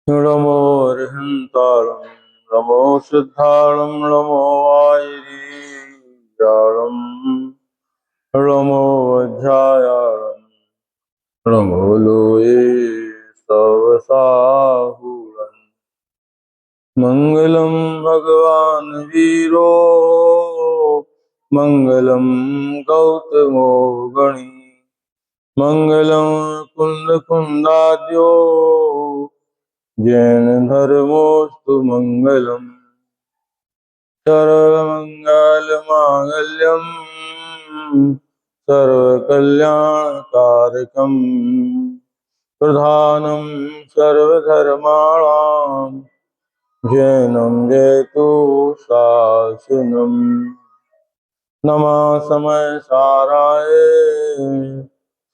नमो अर्हन्तारं नमो सिद्धारं नमो वायरीजारं नमो वज्रायारं नमो लोये सवसाहुरं मंगलं भगवान् वीरो मंगलं गौतमो गणी मंगलं कुन्दकुन्दाद्यो जैन धर्मोस्तु मंगलम् सर्वमंगलमांगल्यं सर्वकल्याणकारकं प्रधानं सर्वधर्माणां जैनं जयतु शासनम् नमः समय साराय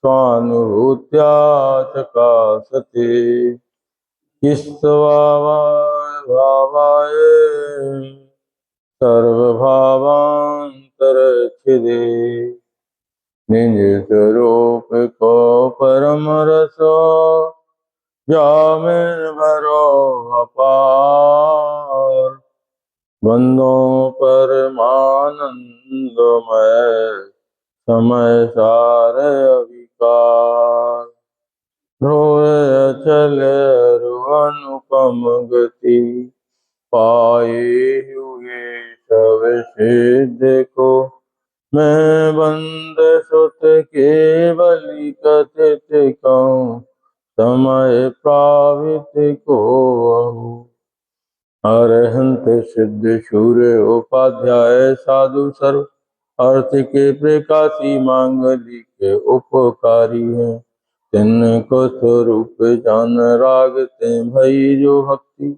स्वानुभूत्या चकासते भावाय सर्वभावांतरच्छिदे निज स्वरूप को परम रस जामिन भरो अपार बंदो परमानंदमय समय सार अविकार ध्रुव चल अनुपम गति पाए हुए सब सिद्ध को मैं बंद सुत केवली कथित कहूँ समय प्रावित को अरहंत सिद्ध सूर्य उपाध्याय साधु सर्व अर्थ के प्रकाशी मांगलिक उपकारी है तिनको स्वरूप जान रागते भई जो भक्ति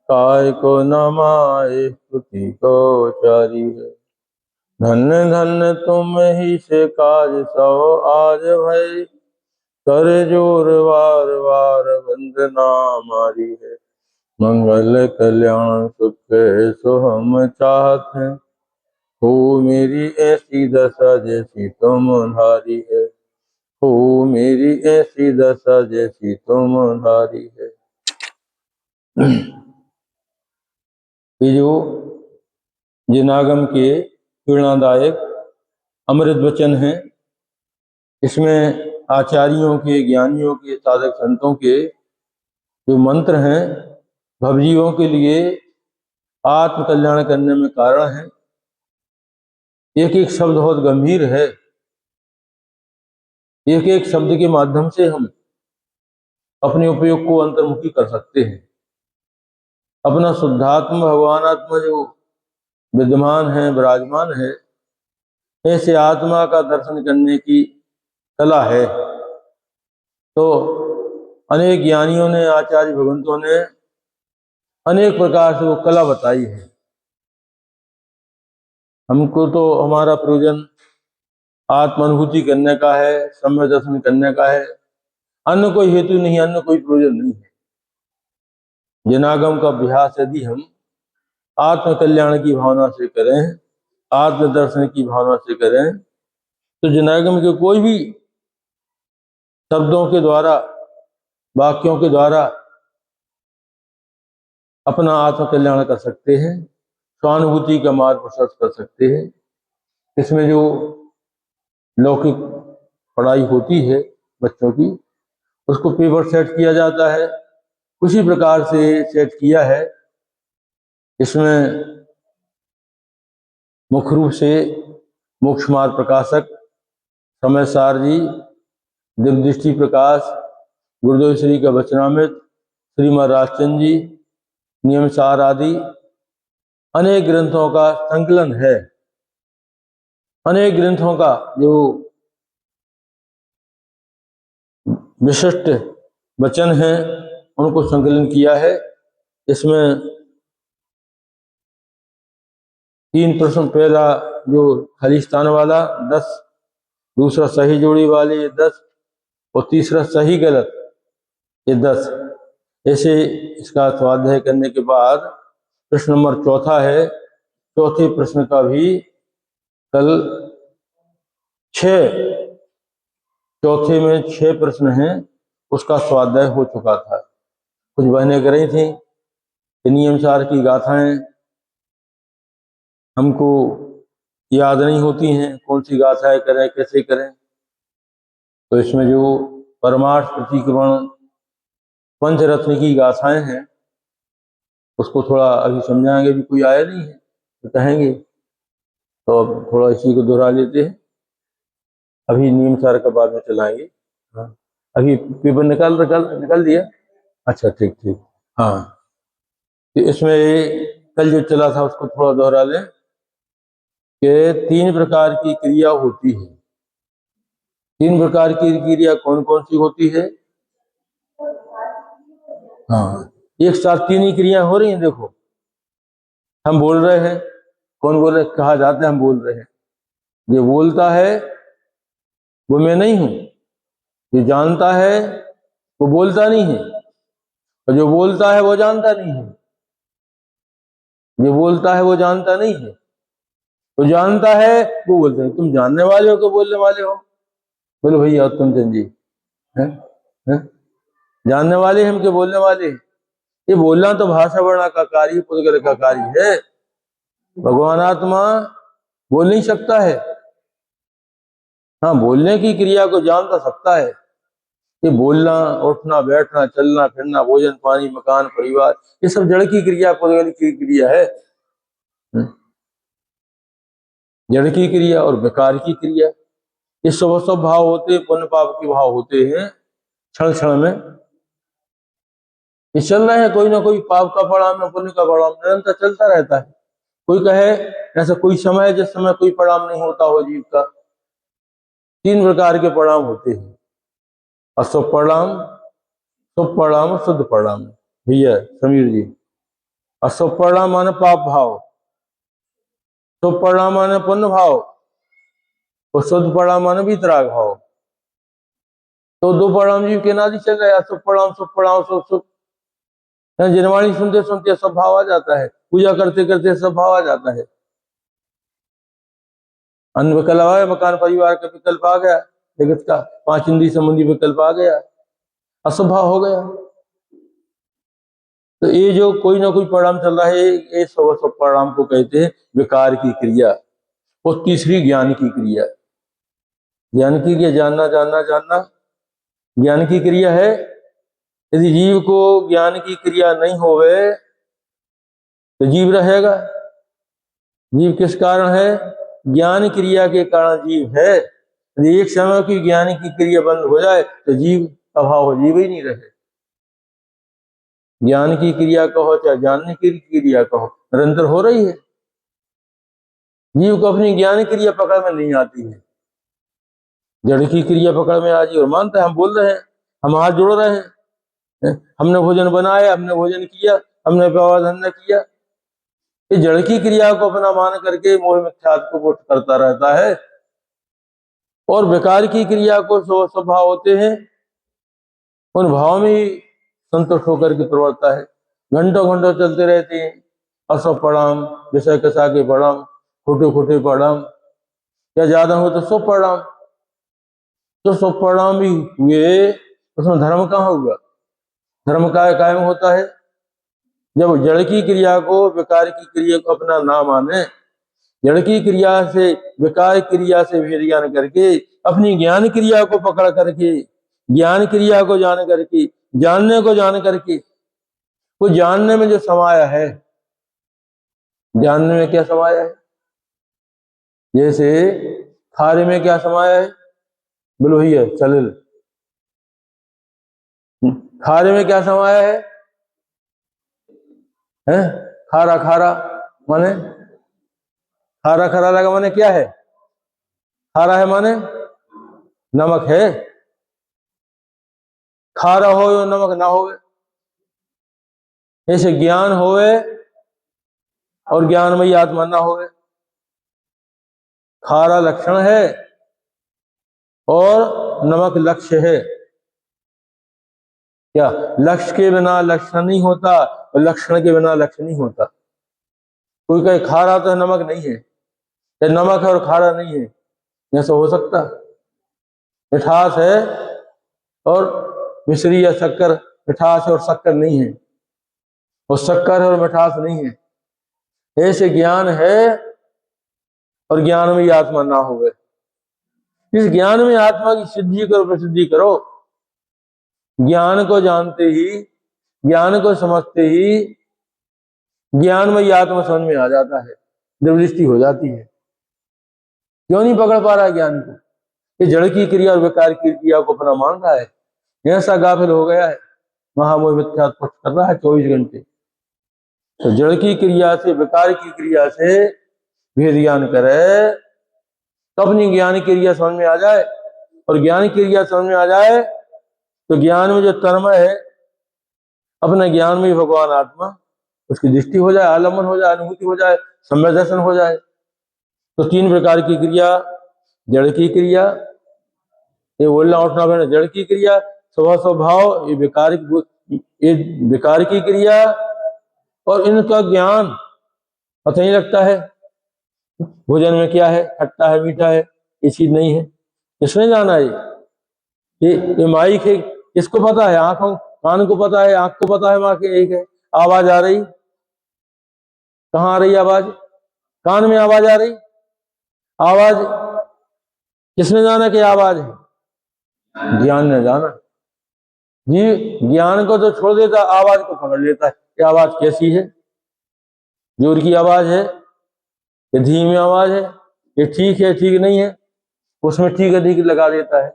काय को नमाए स्तुति को चारी है धन्य धन्य तुम ही से काज सो आज भई कर जोर वार वार वंदना मारी है मंगल कल्याण सुख सो हम चाहत हैं हो मेरी ऐसी दशा जैसी तुम धारी है हो मेरी ऐसी दशा जैसी तुम धारी है। ये जो जिनागम के प्रेरणादायक अमृत वचन हैं, इसमें आचार्यों के, ज्ञानियों के, साधक संतों के जो मंत्र हैं भवजीवों के लिए आत्म कल्याण करने में कारण है। एक एक शब्द बहुत गंभीर है। एक एक शब्द के माध्यम से हम अपने उपयोग को अंतर्मुखी कर सकते हैं। अपना शुद्धात्म भगवानात्मा जो विद्यमान है, विराजमान है, ऐसे आत्मा का दर्शन करने की कला है। तो अनेक ज्ञानियों ने, आचार्य भगवंतों ने अनेक प्रकार से वो कला बताई है। हमको तो हमारा प्रयोजन आत्मानुभूति करने का है, सम्यक दर्शन करने का है। अन्य कोई हेतु नहीं, अन्य कोई प्रयोजन नहीं है। जिनागम का अभ्यास यदि हम आत्म कल्याण की भावना से करें, आत्म दर्शन की भावना से करें, तो जिनागम के कोई भी शब्दों के द्वारा, वाक्यों के द्वारा अपना आत्म कल्याण कर सकते हैं, स्वानुभूति का मार्ग प्रशस्त कर सकते हैं। इसमें जो लौकिक पढ़ाई होती है बच्चों की, उसको पेपर सेट किया जाता है, उसी प्रकार से सेट किया है। इसमें मुख्य रूप से मोक्ष मार्ग प्रकाशक समय सार जी, दिव्य दृष्टि प्रकाश, गुरुदेव श्री का वचनामृत, श्रीमद राजचंद्र जी, नियम सार आदि अनेक ग्रंथों का संकलन है। अनेक ग्रंथों का जो विशिष्ट वचन हैं उनको संकलन किया है। इसमें 3 प्रश्न, पहला जो खालिस्तान वाला 10, दूसरा सही जोड़ी वाले ये 10 और तीसरा सही गलत ये 10। ऐसे इसका स्वाध्याय करने के बाद प्रश्न नंबर 4 है। चौथे प्रश्न का भी कल 6, चौथे में 6 प्रश्न हैं, उसका स्वाध्याय हो चुका था। कुछ बहनें कर रही थी कि नियम सार की गाथाएं हमको याद नहीं होती हैं, कौन सी गाथाएं करें, कैसे करें। तो इसमें जो परमार्थ प्रतिक्रमण पंचरत्न की गाथाएं हैं उसको थोड़ा अभी समझाएंगे। भी कोई आया नहीं है तो कहेंगे, तो अब थोड़ा इसी को दोहरा लेते हैं। अभी नियम सार का बाद में चलाएंगे। हाँ, अभी पेपर निकाल दिया। अच्छा, ठीक ठीक। हाँ, तो इसमें कल जो चला था उसको थोड़ा दोहरा लें कि 3 प्रकार की क्रिया होती है। 3 प्रकार की क्रिया कौन कौन सी होती है? हाँ, एक साथ 3 ही क्रिया हो रही हैं। देखो, हम बोल रहे हैं, कौन बोल रहे, कहा जाता है हम बोल रहे हैं। जो बोलता है वो मैं नहीं हूं, जो जानता है वो बोलता नहीं है, और जो बोलता है वो जानता नहीं है। जो बोलता है वो जानता नहीं है, तो जानता है वो बोलते हैं। तुम जानने वाले हो कि बोलने वाले हो? बोलो भैया उत्तम चंद जी, है? है? जानने वाले हम के बोलने वाले? ये बोलना तो भाषा वर्णा का कार्य, पुद्गल का कार्य है। भगवान आत्मा बोल नहीं सकता है। हाँ, बोलने की क्रिया को जानता सकता है। ये बोलना, उठना, बैठना, चलना फिरना, भोजन पानी, मकान, परिवार, ये सब जड़ की क्रिया, पुद्गल की क्रिया है। जड़ की क्रिया और विकार की क्रिया, ये सब भाव होते हैं, पुण्य पाप के भाव होते हैं क्षण क्षण में। ये चल रहे हैं, कोई ना कोई पाप का परिणाम, पुण्य का परिणाम निरंतर चलता रहता है। कोई कहे ऐसा कोई समय है जिस समय कोई परिणाम नहीं होता हो जीव का। 3 प्रकार के परिणाम होते हैं, अशुभ परिणाम, शुभ परिणाम, शुद्ध परिणाम। भैया समीर जी, अशुभ परिणाम माने पाप भाव, शुभ परिणाम माने पुण्य भाव, और शुद्ध परिणाम माने वितराग भाव। तो 2 परिणाम जीव के नादि चल रहे हैं, अशुभ परिणाम, शुभ परिणाम, शुभ शुभ। जनवाणी सुनते सुनते सब भाव आ जाता है, पूजा करते करते सब भाव आ जाता है। अन्न विकल्प आ गया, मकान परिवार का विकल्प आ गया, जगत का 5 इंद्रिय संबंधी विकल्प आ गया, अशुभ भाव हो गया। तो ये जो कोई ना कोई परिणाम चल रहा है, ये सब परिणाम को कहते हैं विकार की क्रिया। और तीसरी ज्ञान की क्रिया। ज्ञान की क्रिया जानना जानना जानना ज्ञान की क्रिया है। यदि जीव को ज्ञान की क्रिया नहीं होवे तो जीव रहेगा। जीव किस कारण है? ज्ञान क्रिया के कारण जीव है। यदि एक समय की ज्ञान की क्रिया बंद हो जाए तो जीव अभाव हो, जीव ही नहीं रहे। ज्ञान की क्रिया कहो चाहे जानने की क्रिया कहो, निरंतर हो रही है। जीव को अपनी ज्ञान क्रिया पकड़ में नहीं आती है, जड़ की क्रिया पकड़ में आ जी और मानता है हम बोल रहे हैं, हम हाथ जोड़ रहे हैं, हमने भोजन बनाया, हमने भोजन किया, हमने धंधा किया। ये जड़ की क्रिया को अपना मान करके मोह मिथ्यात्व को पुष्ट करता रहता है। और विकार की क्रिया को सब भाव होते हैं, उन भाव में ही संतुष्ट होकर के प्रवर्तता है। घंटों घंटों चलते रहते हैं अशुभ परिणाम, विषय कसा के परिणाम, खोटे खोटे परिणाम, या ज्यादा हो तो शुभ परिणाम। तो शुभ परिणाम भी हुए, उसमें धर्म कहाँ हुआ? धर्म का कायम होता है जब जड़ की क्रिया को विकार की क्रिया को अपना ना माने, जड़ की क्रिया से विकार क्रिया से भेद ज्ञान करके अपनी ज्ञान क्रिया को पकड़ करके, ज्ञान क्रिया को जान करके, जानने को जान करके, वो जानने में जो समाया है, जानने में क्या समाया है? जैसे खारे में क्या समाया है? बोलो भैया चलिल। खारे में क्या समाया है? खारा खारा माने, खारा खारा लगा माने क्या है? खारा है माने नमक है। खारा हो या नमक ना होवे, ऐसे ज्ञान होवे और ज्ञानमयी आत्मा ना होवे। खारा लक्षण है और नमक लक्ष्य है। क्या लक्ष्य के बिना लक्षण नहीं होता और लक्षण के बिना लक्ष्य नहीं होता? कोई कहे खारा तो नमक नहीं है, या नमक है और खारा नहीं है, ऐसा हो सकता? मिठास है और मिश्री या शक्कर मिठास और शक्कर नहीं है, और शक्कर और मिठास नहीं है। ऐसे ज्ञान है और ज्ञान में ही आत्मा ना हो गए। इस ज्ञान में आत्मा की सिद्धि करो, प्रसिद्धि करो। ज्ञान को जानते ही, ज्ञान को समझते ही ज्ञान में ही आत्मा समझ में आ जाता है, दृष्टि हो जाती है। क्यों नहीं पकड़ पा रहा है ज्ञान को? ये जड़ की क्रिया और विकार की क्रिया को अपना मान रहा है, ऐसा गाफिल हो गया है, महामोह मिथ्या कर रहा है 24 घंटे। तो जड़ की क्रिया से, विकार की क्रिया से भेद ज्ञान करे, तो अपनी ज्ञान की क्रिया समझ में आ जाए, और ज्ञान की क्रिया समझ में आ जाए तो ज्ञान में जो तन्मय है, अपने ज्ञान में ही भगवान आत्मा, उसकी दृष्टि हो जाए, आलम्बन हो जाए, अनुभूति हो जाए, सम्यक दर्शन हो जाए। तो 3 प्रकार की क्रिया, जड़ की क्रिया, ये बोलना उठना बैठना जड़ की क्रिया, स्वभाव ये विकार की क्रिया, और इनका ज्ञान पता नहीं लगता है। भोजन में क्या है, खट्टा है, मीठा है, ये चीज नहीं है, इसमें जाना है। ये माइक है, इसको पता है, आंखों कान को पता है, आंख को पता है, माँ के एक है। आवाज आ रही, कहाँ आ रही आवाज? कान में आवाज आ रही। आवाज किसने जाना कि आवाज है? ज्ञान ने जाना जी। ज्ञान को तो छोड़ देता, आवाज को पकड़ लेता है कि आवाज कैसी है, जोर की आवाज है, ये धीमी आवाज है, ये ठीक है, ठीक नहीं है, उसमें ठीक अधिक लगा देता है।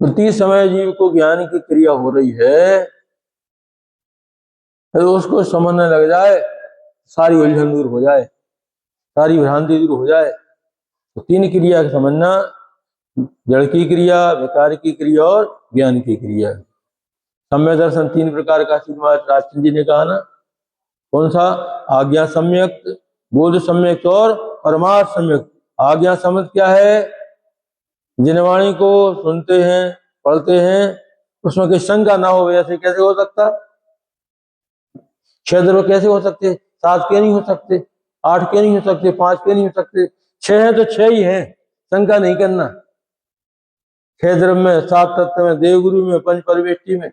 प्रति समय जीव को ज्ञान की क्रिया हो रही है, तो उसको समझने लग जाए, सारी उलझन दूर हो जाए, सारी भ्रांति दूर हो जाए। तो 3 क्रिया का समझना, जड़ की क्रिया, विकार की क्रिया और ज्ञान की क्रिया। सम्यक दर्शन 3 प्रकार का राजचंद्र जी ने कहा ना, कौन सा? आज्ञा सम्यक, बोध सम्यक और परमार्थ सम्यक। आज्ञा समझ क्या है? जिन वाणी को सुनते हैं, पढ़ते हैं, उसमें कोई शंका ना हो, ऐसे कैसे हो सकता? 6 द्रव्य कैसे हो सकते? 7 के नहीं हो सकते, 8 के नहीं हो सकते, 5 के नहीं हो सकते, 6 है तो 6 ही है, शंका नहीं करना। 6 द्रव्य में, 7 तत्व में, देवगुरु में, पंच परवेष्टि में,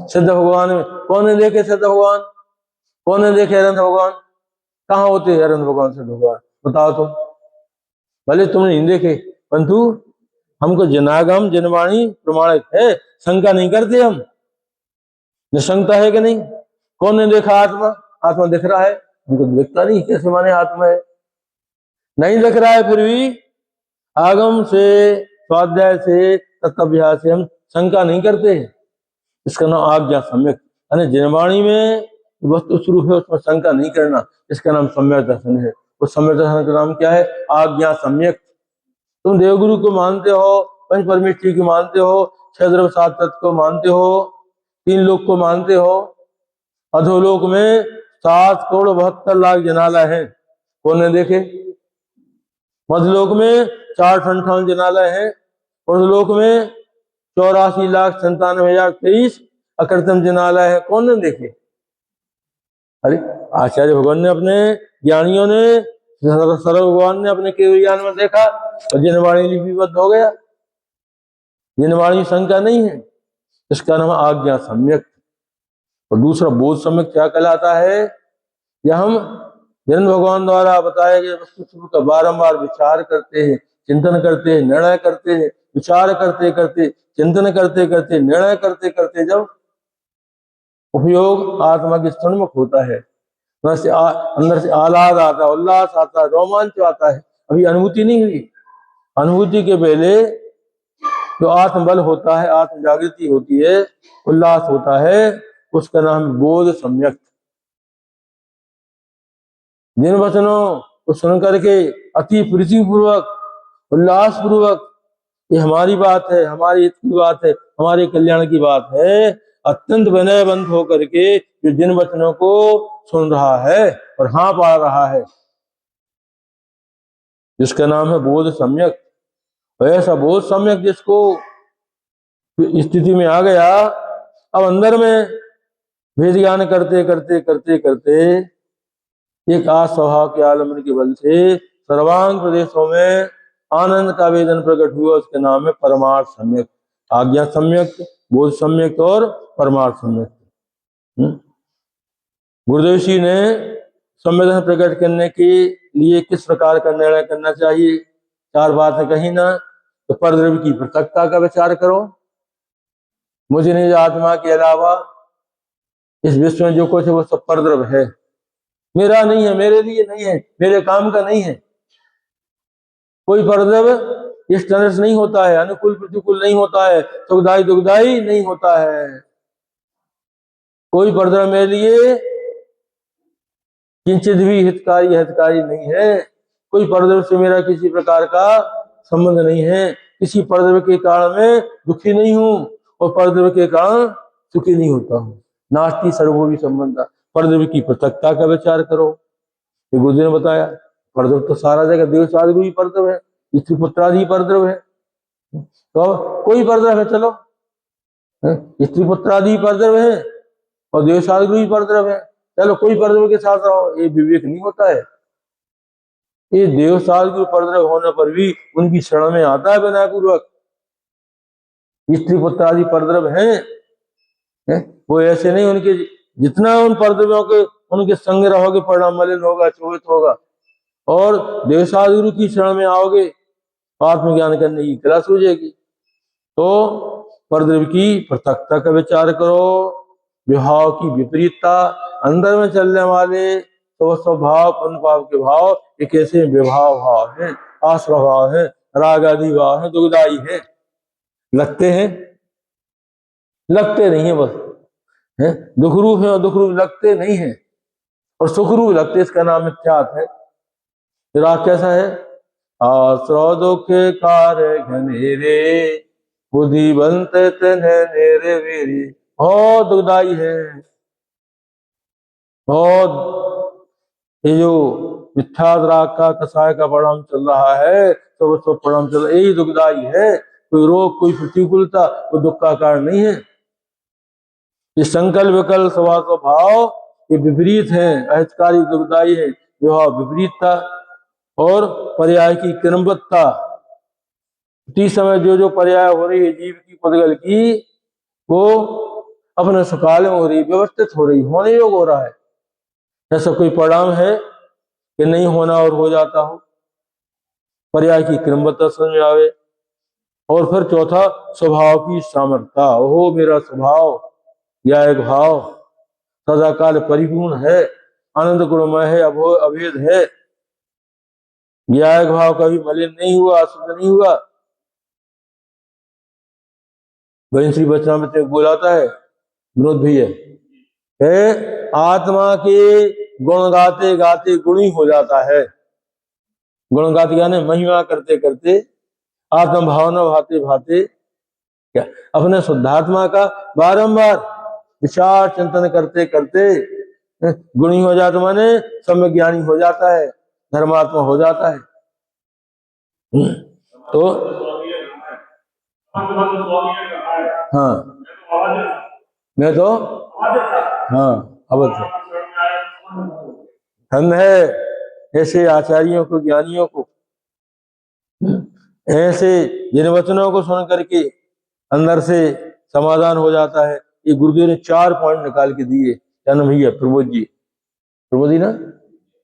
सिद्ध भगवान में। कौन ने देखे सिद्ध भगवान? कौन ने देखे अनंत भगवान? कहाँ होते हैं अनंत भगवान सिद्ध भगवान? बताओ तो। भले तुमने नहीं देखे, परंतु हमको जनागम जनवाणी प्रमाणित है, शंका नहीं करते हम। निशंकता है कि नहीं? कौन ने देखा आत्मा? आत्मा दिख रहा है, हमको दिखता नहीं, कैसे माने आत्मा है? नहीं दिख रहा है, फिर भी आगम से, स्वाध्याय से, तत्वाभ्यास से हम शंका नहीं करते। इसका नाम आज्ञा सम्यक, यानी जनवाणी में वस्तु स्वरूप है, उसमें शंका नहीं करना, इसका नाम सम्यक दर्शन है। उस सम्यक दर्शन का नाम क्या है? आज्ञा सम्यक। तुम देवगुरु को मानते हो, पंच परमेष्ठी को मानते हो, 6 द्रव्य 7 तत्व को मानते हो, 3 लोक को मानते हो। अधोलोक में 7,72,00,000 जनालय है, कौन ने देखे? मध्यलोक में 458 जनालय है, उर्धलोक में 84,97,023 अकृत्रिम जनालय है, कौन ने देखे? अरे आचार्य भगवान ने, अपने ज्ञानियों ने, सर्व भगवान ने अपने केवल ज्ञान में देखा, और जिनवाणी लिपिबद्ध हो गया। जिनवाणी शंका नहीं है, इसका नाम आज्ञा सम्यक। और दूसरा बोध सम्यक क्या कहलाता है? यह हम जन भगवान द्वारा बताए गए वस्तु का बारंबार विचार करते हैं, चिंतन करते हैं, निर्णय करते हैं, विचार करते करते, चिंतन करते करते, निर्णय करते करते जब उपयोग आत्मा के सन्मुख होता है, अंदर से आह्लाद आता है, उल्लास आता है, रोमांच आता है। अभी अनुभूति नहीं हुई, अनुभूति के पहले जो आत्मबल होता है, आत्म जागृति होती है, उल्लास होता है, उसका नाम बोध सम्यक। जिन वचनों को सुन करके अति प्रीति पूर्वक, उल्लास पूर्वक, ये हमारी बात है, हमारी हित की बात है, हमारे कल्याण की बात है, अत्यंत विनयवंत होकर के जो जिन वचनों को सुन रहा है और हाँ पा रहा है, जिसका नाम है बोध सम्यक। ऐसा बोध सम्यक जिसको स्थिति में आ गया, अब अंदर में भेद ज्ञान करते करते करते करते एक आज स्वभाव के आलम्बन के बल से सर्वांग प्रदेशों में आनंद का वेदन प्रकट हुआ, उसके नाम है परमार्थ सम्यक। आज्ञा सम्यक, बोध सम्यक और परमार्थ सम्यक। गुरुदेव जी ने संवेदना प्रकट करने के लिए किस प्रकार का निर्णय करना चाहिए, 4 बातें कही ना। तो परद्रव्य की पृथकता का विचार करो। मुझे निज आत्मा के अलावा इस विश्व में जो कुछ है वो सब परद्रव्य है, मेरा नहीं है, मेरे लिए नहीं है, मेरे काम का नहीं है। कोई परद्रव्य इस तरह से नहीं होता है, अनुकूल प्रतिकूल नहीं होता है, सुखदायी दुखदायी नहीं होता है। कोई परद्रव्य मेरे लिए किंचित भी हितकारी हितकारी नहीं है। कोई परद्रव्य से मेरा किसी प्रकार का संबंध नहीं है। किसी परद्रव्य के कारण मैं दुखी नहीं हूं और परद्रव्य के कारण सुखी नहीं होता हूं। नास्ति सर्वोपि संबंध। परद्रव्य की पृथकता का विचार करो। ये गुरुजी ने बताया, परद्रव्य तो सारा जगह देव साधु ही परद्रव्य है, स्त्री पुत्रादि परद्रव्य है। तो कोई परद्रव्य है, चलो स्त्री पुत्रादि परद्रव्य है और देव साधु ही परद्रव्य है, चलो कोई परद्रव्य के साथ रहो। ये विवेक नहीं होता है। ये देव साधु परद्रव्य होने पर भी उनकी शरण में आता है विनय पूर्वक। स्त्री पुत्रादि परद्रव्य है, वो ऐसे नहीं, उनके जितना उन परद्रव्यों के उनके संग रहोगे परिणाम मलिन होगा, चोहित होगा। और देव साधु की शरण में आओगे, आत्मज्ञान करने की कला सूझेगी। तो परद्रव्य की पृथकता का विचार करो। विभाव की विपरीतता, अंदर में चलने वाले तो स्वभाव पुण्य पाप के भाव ये कैसे विभाव भाव है, आस्वभाव है, राग आदि भाव है, दुखदायी है। लगते हैं, लगते नहीं है, बस है दुखरूप है और दुखरूप लगते नहीं है। और सुखरूप लगते, इसका नाम मिथ्यात्व है। राग कैसा है? आश्रव दुख कार्य घनेरे, बुद्धिवंत नेरे वीरे। बहुत दुखदाई है, बहुत। ये जो मिथ्यात्व राग का कसाय का परिणाम चल रहा है, तो उसको परिणाम चल रहा है, यही दुखदाई है। कोई रोग, कोई प्रतिकूलता वो दुख का कारण नहीं है। ये संकल्प विकल्प स्वभाव ये विपरीत है, अहितकारी दुखदाई है। विभाव विपरीतता और पर्याय की क्रमबद्धता। उसी समय जो जो पर्याय हो रही है जीव की पुद्गल की, वो अपने सुकाल में हो रही, व्यवस्थित हो रही, होने योग हो रहा है। ऐसा कोई परिणाम है कि नहीं होना और हो जाता हो। पर्याय की क्रमबद्धता समझ में आवे। और फिर चौथा, स्वभाव की सामर्थ्यता। ओहो मेरा स्वभाव या एक भाव सदाकाल परिपूर्ण है, आनंद गुणमय है, अभेद है। ज्ञायक भाव कभी मलिन नहीं हुआ, अशुद्ध नहीं हुआ। श्री वचनामृत में बोलाता है विनोद भैया, आत्मा के गुण गाते गाते गुणी हो जाता है। गुण गाते यानी महिमा करते करते, आत्म भावना भाते भाते क्या अपने शुद्धात्मा का बारंबार विचार चिंतन करते करते गुणी हो जाता, माने सम्यक ज्ञानी हो जाता है, धर्मात्मा हो जाता है। तो हाँ, मैं तो हाँ अवश्य धन है ऐसे आचार्यों को, ज्ञानियों को, ऐसे जिन वचनों को सुन करके अंदर से समाधान हो जाता है। ये गुरुदेव ने 4 पॉइंट निकाल के दिए। क्या नाम भैया? प्रमोद जी, प्रमोद जी ना?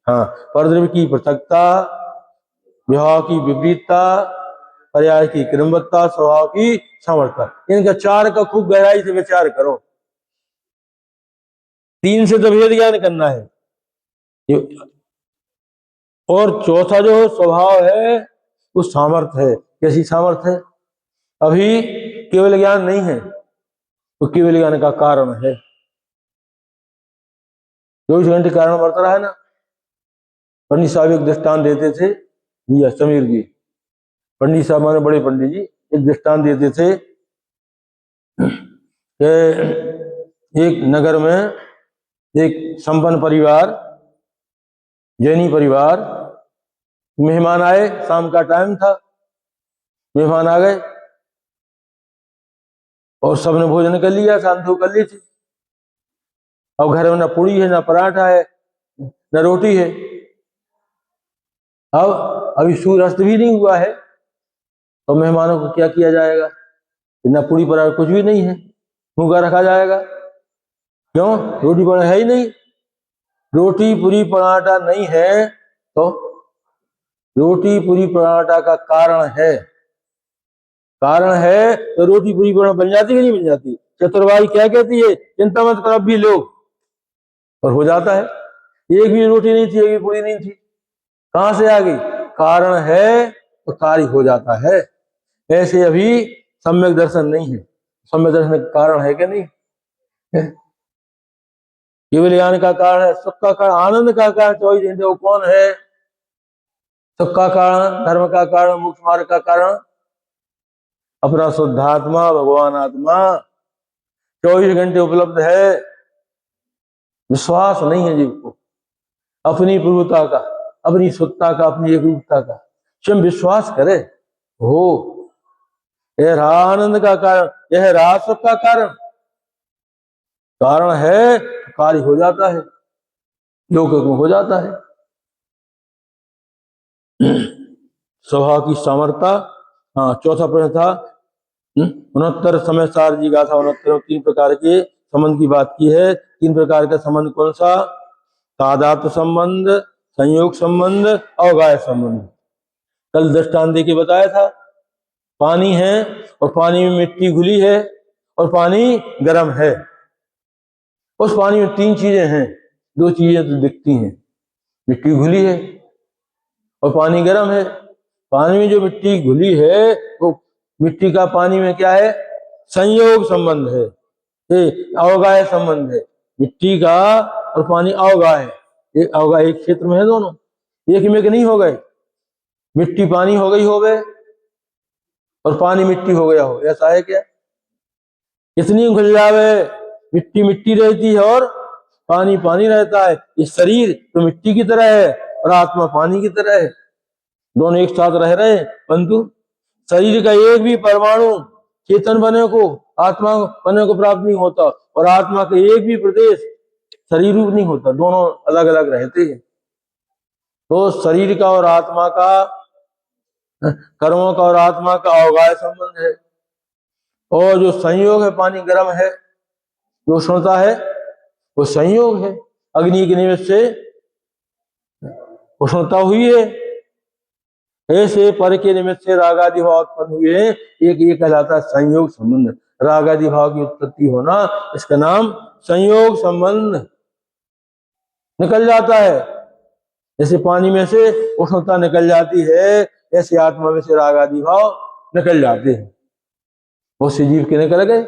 हाँ, परद्रव्य की पृथकता, विभाव की विपरीतता, पर्याय की क्रमबद्धता, स्वभाव की सामर्थ्य। इनका 4 का खूब गहराई से विचार करो। 3 से तो भेद ज्ञान करना है। और चौथा जो स्वभाव है वो सामर्थ्य है। कैसी सामर्थ्य है? अभी केवल ज्ञान नहीं है, तो केवल ज्ञान का कारण है। 24 घंटे कारण बढ़ता रहा है ना। पंडित साहब एक दृष्टांत देते थे, जी समीर जी, पंडित साहब माने बड़े पंडित जी, एक दृष्टांत देते थे कि एक नगर में एक संपन्न परिवार, जैनी परिवार, मेहमान आए। शाम का टाइम था, मेहमान आ गए और सबने भोजन कर लिया, शांति कर ली थी। अब घर में ना पूड़ी है, ना पराठा है, ना रोटी है। अब अभी सूर्यास्त भी नहीं हुआ है, तो मेहमानों को क्या किया जाएगा? इतना पूरी पराठा कुछ भी नहीं है, मुंह का रखा जाएगा? क्यों? रोटी पराठा है ही नहीं। रोटी पूरी पराठा नहीं है तो रोटी पूरी पराठा का कारण है, कारण है तो रोटी पूरी पराठा बन जाती है कि नहीं बन जाती? चतुर्बाई क्या कहती है? चिंता मत कर, अब भी लो, और हो जाता है। एक भी रोटी नहीं थी, एक भी पूरी नहीं थी, कहां से आ गई? कारण है तो कार्य हो जाता है। ऐसे अभी सम्यक दर्शन नहीं है, सम्यक दर्शन का कारण है कि नहीं? केवल ज्ञान का कारण है, सुख का कारण, आनंद का कारण 24 घंटे वो कौन है? सुख का कारण, धर्म का कारण, मोक्ष मार्ग का कारण अपना शुद्धात्मा भगवान आत्मा 24 घंटे उपलब्ध है। विश्वास नहीं है जीव को अपनी प्रभुता का, अपनी शुद्धता का, अपनी एकरूपता का। स्वयं विश्वास करे हो यह रहा आनंद का कारण, यह रहा सुख का कारण, कारण है कार्य हो जाता है, लौकिक में हो जाता है। स्वभाव की सामर्थ्य। हाँ, चौथा प्रश्न था 69 समय सार जी गाथा 69 3 प्रकार के संबंध की बात की है। 3 प्रकार का संबंध कौन सा? तादात्म्य संबंध, संयोग संबंध, अवगाह्य संबंध। कल दृष्टांत देके बताया था, पानी है और पानी में मिट्टी घुली है और पानी गर्म है। उस पानी में 3 चीजें हैं, 2 चीजें तो दिखती हैं, मिट्टी घुली है और पानी गर्म है। पानी में जो मिट्टी घुली है वो मिट्टी का पानी में क्या है? संयोग संबंध है, अवगाह्य संबंध है। मिट्टी का और पानी अवगाह्य है, अवगाह्य एक क्षेत्र में है, दोनों एक में के नहीं हो गए। मिट्टी पानी हो गई हो गए और पानी मिट्टी हो गया हो, ऐसा है क्या? इतनी घुल जावे, मिट्टी मिट्टी रहती है और पानी पानी रहता है। इस शरीर तो मिट्टी की तरह है और आत्मा पानी की तरह है, दोनों एक साथ रह रहे हैं, परंतु शरीर का एक भी परमाणु चेतन बने को, आत्मा बने को प्राप्त नहीं होता और आत्मा का एक भी प्रदेश शरीर रूप नहीं होता, दोनों अलग अलग रहते हैं। तो शरीर का और आत्मा का, कर्मों का और आत्मा का अवगाह्य संबंध है। और जो संयोग है, पानी गर्म है, जो उष्णता है वो संयोग है। अग्नि के निमित्त से उष्णता हुई है, ऐसे पर के निमित्त से रागादि भाव उत्पन्न हुए हैं। एक ये कहलाता है संयोग संबंध। रागादि भाव की उत्पत्ति होना, इसका नाम संयोग संबंध। निकल जाता है, जैसे पानी में से उष्णता निकल जाती है, ऐसे आत्मा में से रागादि भाव निकल जाते हैं। बहुत से जीव के निकल गए,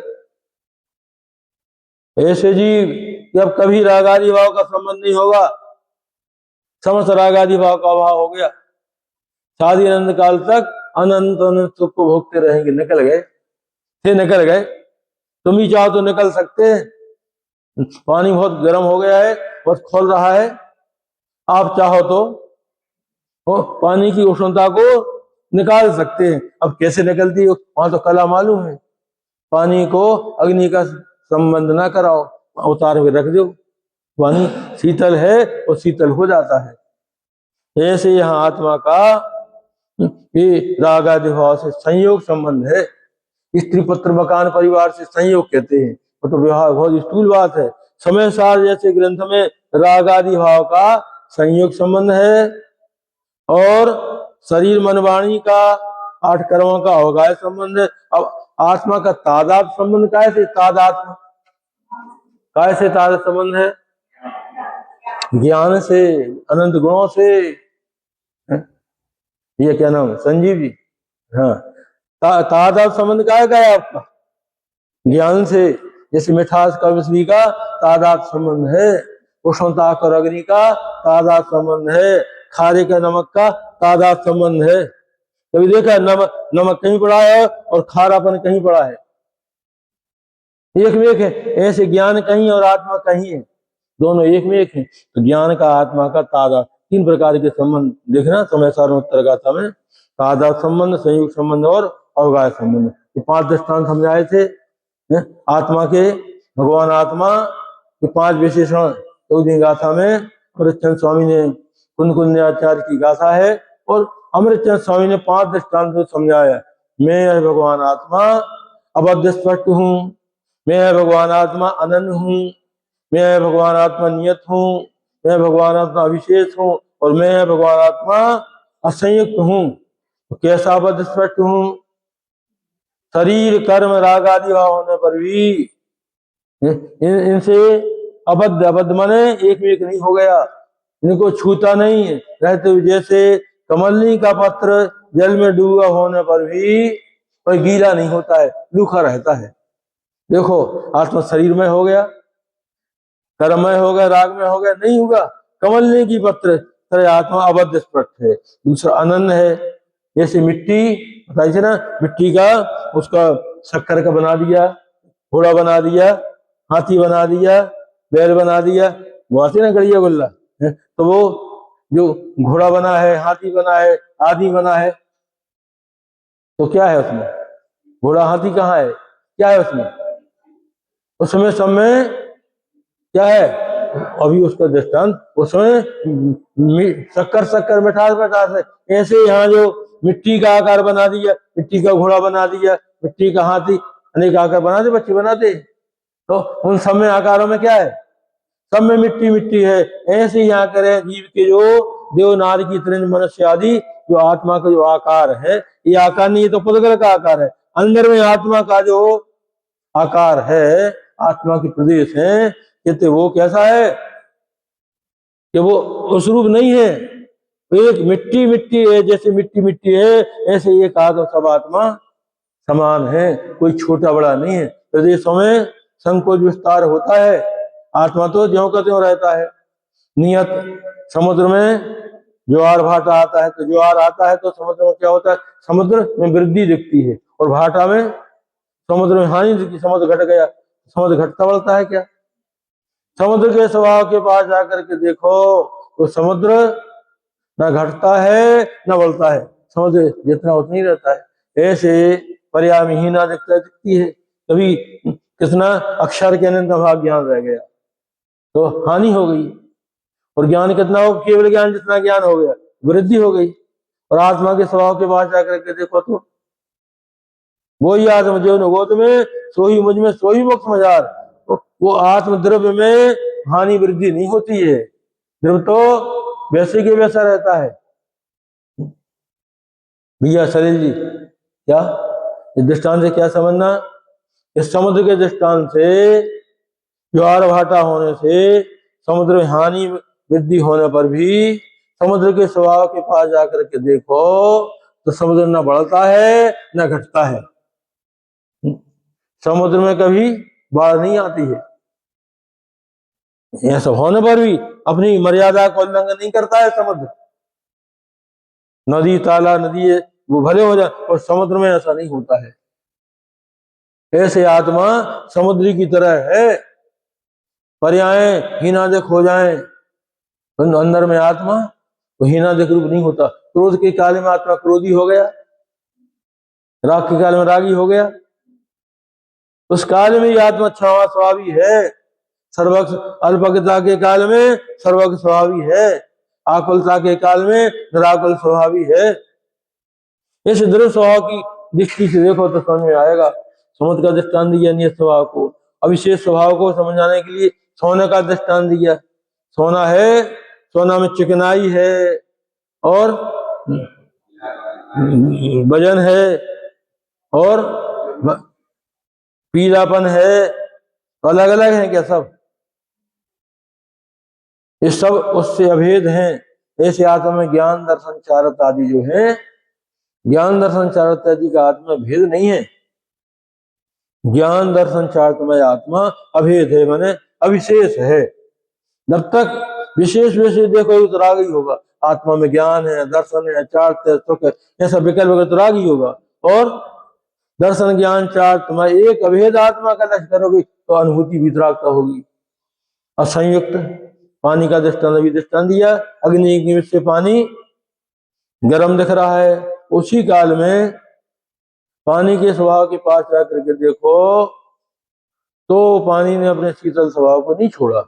ऐसे जीव जब कभी रागादि भाव का संबंध नहीं होगा, समस्त रागादि भाव का अभाव हो गया, शादी अनंत काल तक अनंत अनंत सुख को भोगते रहेंगे। निकल गए थे, निकल गए। तुम भी चाहो तो निकल सकते हैं। पानी बहुत गर्म हो गया है, बहुत खोल रहा है, आप चाहो तो पानी की उष्णता को निकाल सकते हैं। अब कैसे निकलती है वहां तो कला मालूम है। पानी को अग्नि का संबंध ना कराओ, उतार के रख दो, पानी शीतल है और शीतल हो जाता है। ऐसे यहाँ आत्मा का ये रागादि भाव से संयोग संबंध है। स्त्री पुत्र मकान परिवार से संयोग कहते हैं, वो तो व्यवहार बहुत स्थूल बात है। समय सार जैसे ग्रंथ में रागादि भाव का संयोग संबंध है और शरीर मन वाणी का 8 कर्मों का अवगाह्य संबंध है। अब आत्मा का तादात्म्य संबंध कैसे? तादात्म्य कैसे तादात्म्य संबंध है? ज्ञान से, अनंत गुणों से। ये क्या नाम है? संजीव जी। हाँ, तादात्म्य संबंध क्या है आपका? ज्ञान से। जैसे मिठास का मिश्री का तादात्म्य संबंध है, उष्णता और अग्नि का तादात्म्य संबंध है, खारे का नमक का तादात्म्य संबंध है। कभी देखा नमक, नमक कहीं पड़ा है और खारापन कहीं पड़ा है, एक में एक है। ऐसे ज्ञान कहीं और आत्मा कहीं है, दोनों एक में एक है। तो ज्ञान का आत्मा का तादात्म्य, 3 प्रकार के संबंध देखना समय सारोत्तर गाथा में। तादात्म्य संबंध, संयुक्त संबंध और अवगाह्य संबंध, ये 5 दृष्टांत समझाए थे आत्मा के। भगवान आत्मा के 5 विशेषण 14 गाथा में अमृतचंद स्वामी ने कुंद कुंदाचार्य की गाथा है और अमृतचंद स्वामी ने 5 दृष्टांत समझाया। मैं भगवान आत्मा अबद्ध स्पष्ट हूँ, मैं भगवान आत्मा अनन्य हूँ, मैं भगवान आत्मा नियत हूँ, मैं भगवान आत्मा अविशेष हूँ और मैं भगवान आत्मा असंयुक्त हूँ। तो कैसा अबद्ध स्पष्ट हूँ? शरीर कर्म राग आदि भाव होने पर भी इनसे अबद्ध, अबद्ध माने एक में एक नहीं हो गया, इनको छूता नहीं है, रहते हुए जैसे कमलनी का पत्र जल में डूबा होने पर भी कोई गीला नहीं होता है, रूखा रहता है। देखो आत्मा शरीर में हो गया, कर्म में हो गया, राग में हो गया, नहीं होगा। कमलनी की पत्र तरह आत्मा अबद्ध स्पष्ट है। दूसरा अनन्य है, जैसे मिट्टी बताइए ना, मिट्टी का उसका शक्कर का बना दिया, घोड़ा बना दिया, हाथी बना दिया, बैल बना दिया, वो आते ना गड़िया गुल्ला, तो वो जो घोड़ा बना है, हाथी बना है, आदमी बना है, तो क्या है उसमें? घोड़ा हाथी कहाँ है? क्या है उसमें? उसमें सब में क्या है? अभी उसका दृष्टांत, उसमें शक्कर शक्कर मिठास मिठास है। ऐसे यहाँ जो मिट्टी का आकार बना दिया, मिट्टी का घोड़ा बना दिया, मिट्टी का हाथी, अनेक आकार बनाते बच्चे बनाते, तो उन सब में आकारों में क्या है? सब में मिट्टी मिट्टी है। ऐसे यहाँ करें जीव के जो देव नार की तरह मनुष्य आदि जो आत्मा का जो आकार है, ये आकार नहीं, ये तो पुद्गल का आकार है। अंदर में आत्मा का जो आकार है, आत्मा के प्रदेश है, कहते वो कैसा है कि वो उस रूप नहीं है, एक मिट्टी मिट्टी है, जैसे मिट्टी मिट्टी है ऐसे ये कहा तो सब आत्मा समान है, कोई छोटा बड़ा नहीं है। प्रदेशों में संकोच विस्तार होता है, आत्मा तो ज्यों का त्यों रहता है नियत। समुद्र में ज्वार भाटा आता है, तो ज्वार आता है तो समुद्र में क्या होता है? समुद्र में वृद्धि दिखती है, और भाटा में समुद्र में हानि दिखती, समुद्र घट गया, समुद्र घटता बढ़ता है क्या? समुद्र के स्वभाव के पास जाकर के देखो तो समुद्र न घटता है न बढ़ता है, समुद्र जितना उतना ही रहता है। ऐसे पर्यायहीना दिखती है, कभी कितना अक्षर के अनंत भाग ज्ञान रह गया तो हानि हो गई, और ज्ञान कितना हो? केवल ज्ञान जितना ज्ञान हो गया वृद्धि हो गई। और आत्मा के स्वभाव के पास जाकर के देखो तो वो ही आत्म जो गोद में सो ही मुझ में सो ही मोक्ष मजार, वो आत्म द्रव्य में हानि वृद्धि नहीं होती है, द्रव्य तो वैसे के वैसा रहता है। भैया सलील जी, क्या इस दृष्टांत से क्या समझना? इस समुद्र के दृष्टांत से ज्वार भाटा होने से समुद्र में हानि वृद्धि होने पर भी समुद्र के स्वभाव के पास जाकर के देखो तो समुद्र न बढ़ता है न घटता है। समुद्र में कभी बाढ़ नहीं आती है, यह सब होने पर भी अपनी मर्यादा को उल्लंघन नहीं करता है समुद्र। नदी ताला नदी वो भले हो जाए, और समुद्र में ऐसा नहीं होता है। ऐसे आत्मा समुद्री की तरह है, पर्याय हीनादिक हो जाए, अंदर में आत्मा तो हीनादिक रूप नहीं होता। क्रोध के काल में आत्मा क्रोधी हो गया, राग के काल में रागी हो गया, उस काल में ही आत्मा क्षमा स्वभावी है। सर्वक्ष अल्पज्ञता के काल में सर्वक्ष स्वभावी है, आकुलता के काल में निराकुल स्वभावी है। इस दृढ़ स्वभाव की दृष्टि से देखो तो समझ में आएगा। समुद्र का दृष्टान दिया नियत स्वभाव को, अविशेष स्वभाव को समझाने के लिए सोने का दृष्टान दिया। सोना है, सोना में चिकनाई है और वजन है और पीलापन है, तो अलग अलग है क्या सब? ये सब उससे अभेद हैं। ऐसे आत्मा में ज्ञान दर्शन चारत आदि जो है, ज्ञान दर्शन चारत आदि का आत्मा भेद नहीं है। ज्ञान दर्शन चारतमय आत्मा अभेद है, माने अविशेष है। जब तक विशेष विशेष देखो तो राग ही होगा। आत्मा में ज्ञान है, दर्शन है, चार्त है, सुख है, ऐसा विकल्प वगैरह तो राग ही होगा। और दर्शन ज्ञान चार्तमय एक अभेद आत्मा का लक्ष्य करोगे तो अनुभूति वितरागता होगी। असंयुक्त पानी का दृष्टांत अभी दृष्टांत दिया, अग्नि से पानी गर्म दिख रहा है, उसी काल में पानी के स्वभाव के पास जाकर के देखो तो पानी ने अपने शीतल स्वभाव को नहीं छोड़ा।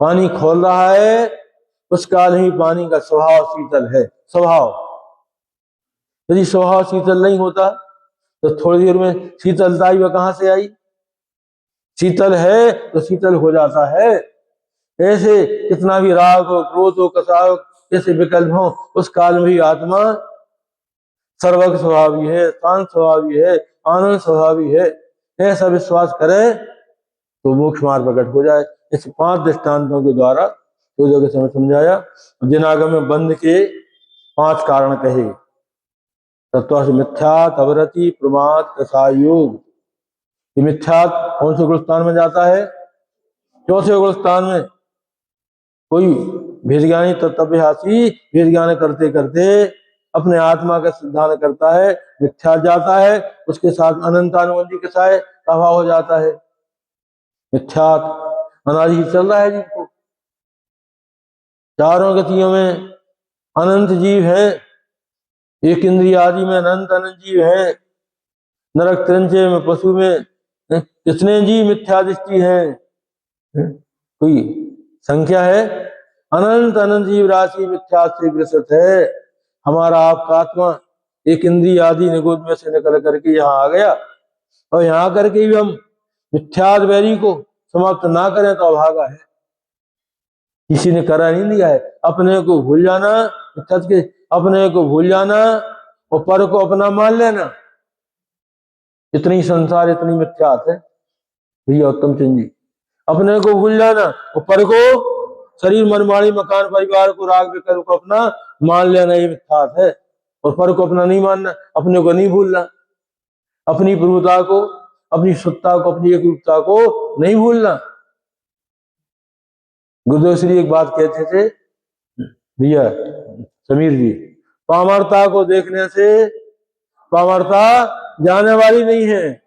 पानी खोल रहा है, उस काल ही पानी का स्वभाव शीतल है। स्वभाव, यदि स्वभाव शीतल नहीं होता तो थोड़ी देर में शीतलता आई, वह कहाँ से आई? शीतल है तो शीतल हो जाता है। ऐसे कितना भी राग हो, क्रोध हो, कसाय हो, जैसे विकल्प हो, उस काल में भी आत्मा सर्वज्ञ स्वभावी है, शांत स्वभावी है, आनंद स्वभावी है। ऐसा विश्वास करे तो मोक्ष मार्ग प्रकट हो जाए। इस 5 दृष्टांतों के द्वारा दो जगह समय समझाया। जिनागम में बंध के 5 कारण कहे। तत्व मिथ्यात, अवरति, प्रमाद, कसायोग। ये मिथ्यात कौन से गुलस्थान में जाता है? चौथे गुलस्थान में। कोई भेदज्ञानी तत्वहासी भेदज्ञान करते करते अपने आत्मा का सिद्धांत करता है, मिथ्या जाता है, उसके साथ अनंतानुबंधी कसाय का अभाव हो जाता है। मिथ्यात अनादि चल रहा है जिनको, चारों गतियों में अनंत जीव है, एक इंद्रिय आदि में अनंत अनंत जीव है, नरक त्रंचे में, पशु में कितने जीव मिथ्या दृष्टि है, कोई संख्या है? अनंत अनंत जीव राशि मिथ्या से ग्रसित है। हमारा आपका आत्मा एक इंद्रिय आदि निगोद में से निकल करके यहाँ आ गया, और यहाँ करके भी हम मिथ्याद वैरी को समाप्त ना करें तो अभागा है। किसी ने करा नहीं दिया है। अपने को भूल जाना, के अपने को भूल जाना और पर को अपना मान लेना, इतनी संसार इतनी मिथ्यात है भैया उत्तम चंद जी। अपने को भूल जाना और पर को, शरीर मन वाणी मकान परिवार को राग विकल्प को अपना मान लेना, ये मिथ्यात है। और पर को अपना नहीं मानना, अपने को नहीं भूलना, अपनी प्रभुता को, अपनी सत्ता को, अपनी एक रूपता को नहीं भूलना। गुरुदेव श्री एक बात कहते थे भैया समीर जी, पामरता को देखने से पामरता जाने वाली नहीं है,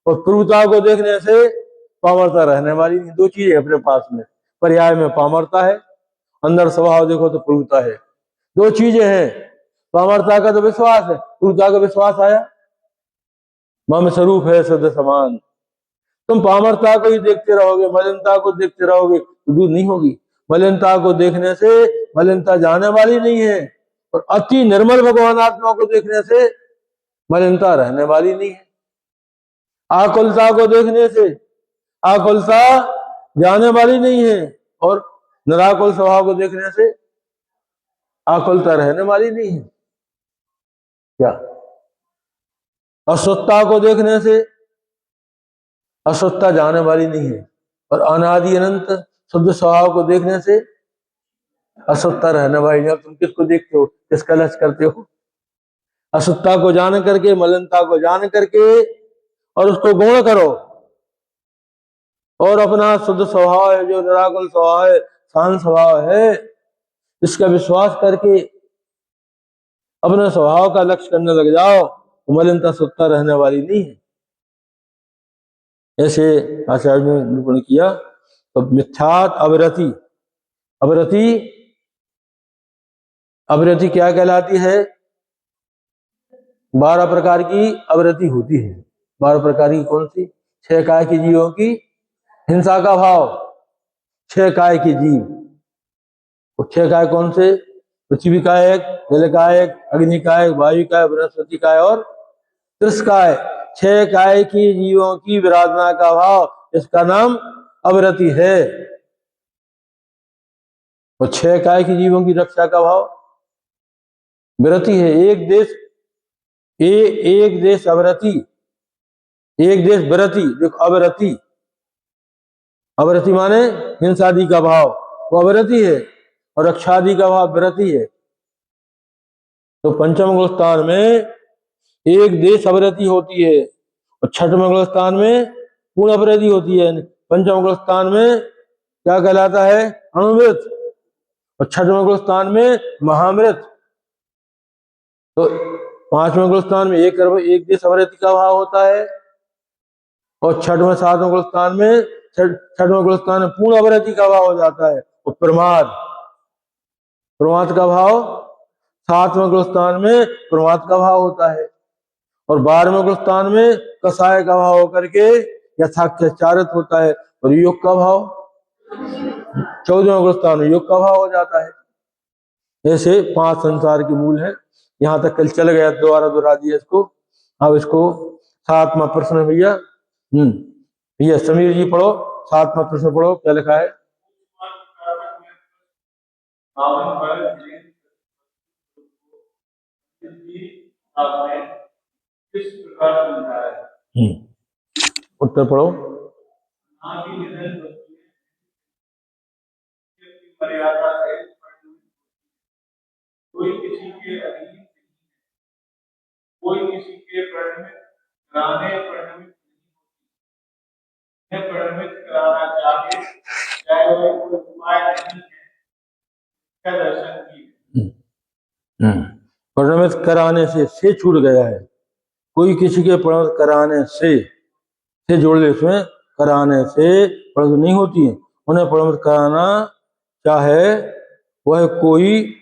और प्रभुता को देखने से पामरता रहने वाली नहीं। 2 चीजें अपने पास में, पर्याय में पामरता है, अंदर स्वभाव देखो तो प्रभुता है। 2 चीजें हैं। पामरता का तो विश्वास है, प्रभुता का विश्वास आया, मम स्वरूप है सद समान। तुम पामरता को ही देखते रहोगे, मलिनता को देखते रहोगे तो दूर नहीं होगी। मलिनता को देखने से मलिनता जाने वाली नहीं है, और अति निर्मल भगवान आत्मा को देखने से मलिनता रहने वाली नहीं है। आकुलता को देखने से आकुलता जाने वाली नहीं है, और निराकुल स्वभाव को देखने से आकुलता रहने वाली नहीं है। क्या? अस्वत्ता को देखने से अस्वत्ता जाने वाली नहीं है, और अनादि अनंत शुद्ध स्वभाव को देखने से असत्ता रहने वाली नहीं। तुम किसको देखते हो, किसका लक्ष्य करते हो? असत्ता को जान करके, मलिनता को जान करके, और उसको गौण करो, और अपना शुद्ध स्वभाव है, जो निराकुल स्वभाव है, शांत स्वभाव है, इसका विश्वास करके अपने स्वभाव का लक्ष्य करने लग जाओ तो मलिनता सत्ता रहने वाली नहीं है। ऐसे आचार्य ने निरूपण किया। तो मिथ्यात अवरति, अवरति, अवरति क्या कहलाती है? 12 प्रकार की अवरति होती है। 12 प्रकार की कौन सी? 6 काय के जीवों की हिंसा का भाव, 6 काय के जीव। वो 6 काय कौन से? पृथ्वी का एक, जल का एक, अग्नि का एक, वायु का, वनस्पति का और त्रिस्काय। 6 काय की जीवों की विराधना का भाव, इसका नाम अवरति है। और 6 काय की जीवों की रक्षा का भाव विरति है। एक देश अवरति, एक देश विरति। देखो अवरति, अवरति माने हिंसादि का भाव, वो अवरति है, और रक्षादि का भाव विरति है। तो पंचम गुणस्थान में एक देश अवरति होती है, और छठवें गुणस्थान में पूर्ण अवरति होती है। पंचम गुणस्थान में क्या कहलाता है? अणुमृत, और छठवें गुणस्थान में महामृत। तो 5वें गुणस्थान में एक देश अवरति का भाव होता है, और 6वें 7वें गुणस्थान में, 6वें गुणस्थान में पूर्ण अवरति का भाव हो जाता है। और प्रमाद, प्रमाद का भाव 7वें गुणस्थान में प्रमाद का भाव होता है, और 12वें गुणस्थान में कसाय का भाव होकर के यथाख्याचारित होता है, और योग का भाव 14वें गुणस्थान में योग का भाव हो जाता है। ऐसे 5 संसार के मूल हैं। यहाँ तक कल चल गया, दोबारा दोहरा दिया इसको। अब इसको 7वां प्रश्न है भैया। भैया समीर जी पढ़ो, 7वां प्रश्न पढ़ो, क्या लिखा है। उत्तर पढ़ो। कोई किसी के अधीन, कोई किसी के परिणमित कराने परिणमित परिणमित कराना चाहे, चाहे वह कोई उपाय नहीं है, क्या दर्शन की। परिणमित कराने से छूट गया है। कोई किसी के परिणमित कराने से जोड़ ले इसमें, कराने से परिणमित नहीं होती है। उन्हें परिणमित कराना चाहे वह कोई,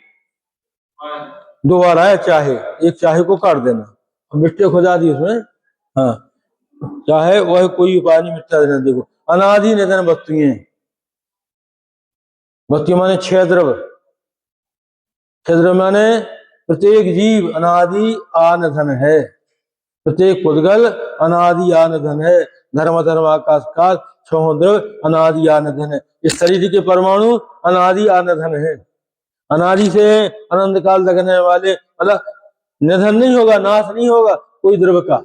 दो बार आया चाहे, एक चाहे को काट देना, मिस्टेक हो जाती है उसमें। हाँ, चाहे वह कोई उपाय नहीं मिटता देना। देखो अनादि निधन वस्तुएं, वस्तु माने 6 द्रव्य, 6 द्रव्य माने प्रत्येक जीव अनादि आनधन है, प्रत्येक पुद्गल अनादि आनधन है। धर्म धर्म आकाश काल 6 द्रव्य अनादि आनधन है। इस शरीर के परमाणु अनादि आनधन है, अनादि से अनंत काल तक रहने वाले, मतलब निधन नहीं होगा, नाश नहीं होगा कोई द्रव्य का,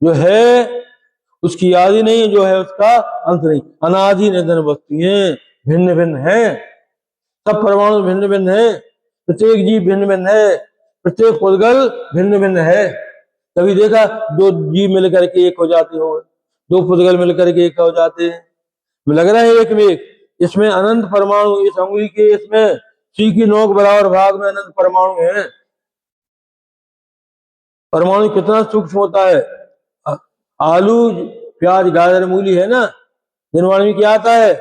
जो है उसकी आदि नहीं, जो है उसका अंत नहीं। अनादि निधन वस्तुएं भिन्न भिन्न है, सब परमाणु भिन्न भिन्न है, प्रत्येक जीव भिन्न भिन्न है, प्रत्येक पुद्गल भिन्न भिन्न है। कभी देखा 2 जीव मिलकर के एक हो जाते हो, 2 पुद्गल मिलकर के एक हो जाते हैं, लग रहा है एक में एक। इसमें अनंत परमाणु, इस अंगुली के इसमें सी की नोक बराबर भाग में अनंत परमाणु है। परमाणु कितना सूक्ष्म होता है। आलू प्याज गाजर मूली है ना, निर्माण में क्या आता है,